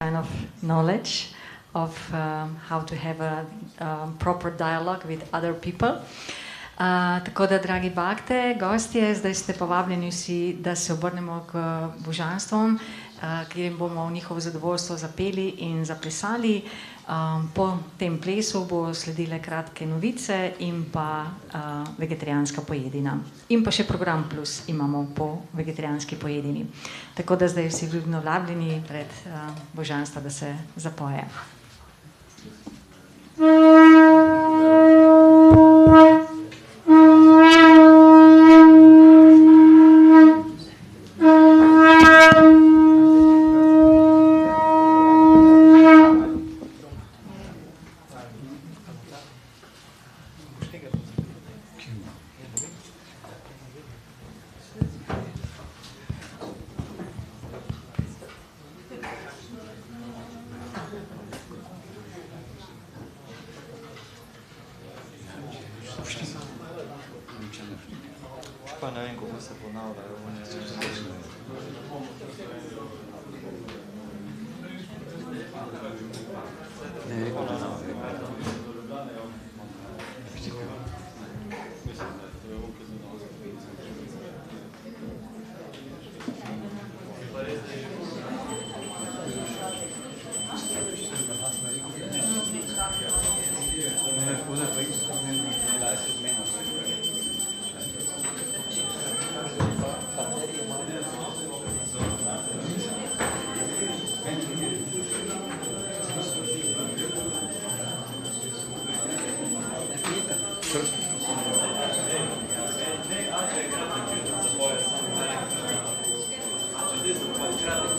kind of knowledge of how to have a proper dialogue with other people. Tako da, dragi bakte, gostje, zdaj ste povabljeni vsi, da se obrnemo k božanstvom, kjer bomo v njihovo zadovoljstvo zapeli in zaplesali. Po tem plesu bo sledile kratke novice in pa vegetarijanska pojedina. In pa še program plus imamo po vegetarijanski pojedini. Tako da zdaj vsi ljubno vabljeni pred božanstva, da se zapoje.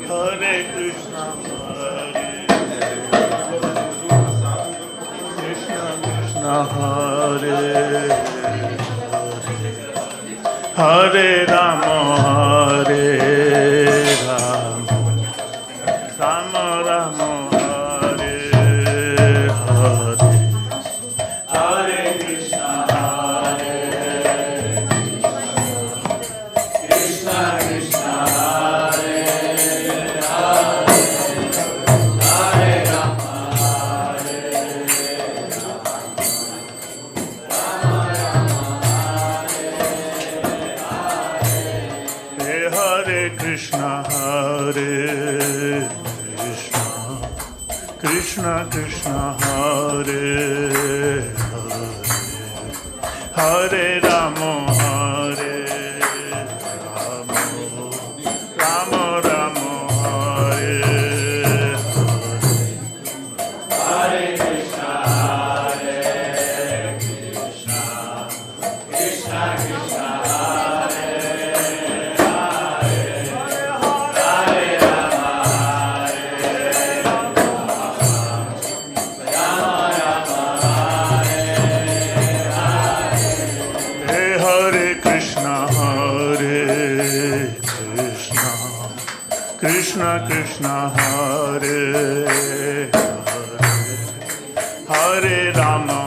Hare Krishna, Hare Hare Rama, Hare Rama, Rama Rama, Hare Hare, Hare Krishna, Hare Krishna, Krishna Hare Hare, Hare Rama, Hare Hare Krishna, Hare Krishna, Krishna Krishna, Hare Hare, Hare Rama, Hare Rama, Rama Rama, Hare Hare, Hare Krishna, Hare Krishna, Krishna Krishna, Krishna Krishna, Hare Hare, Hare Rama,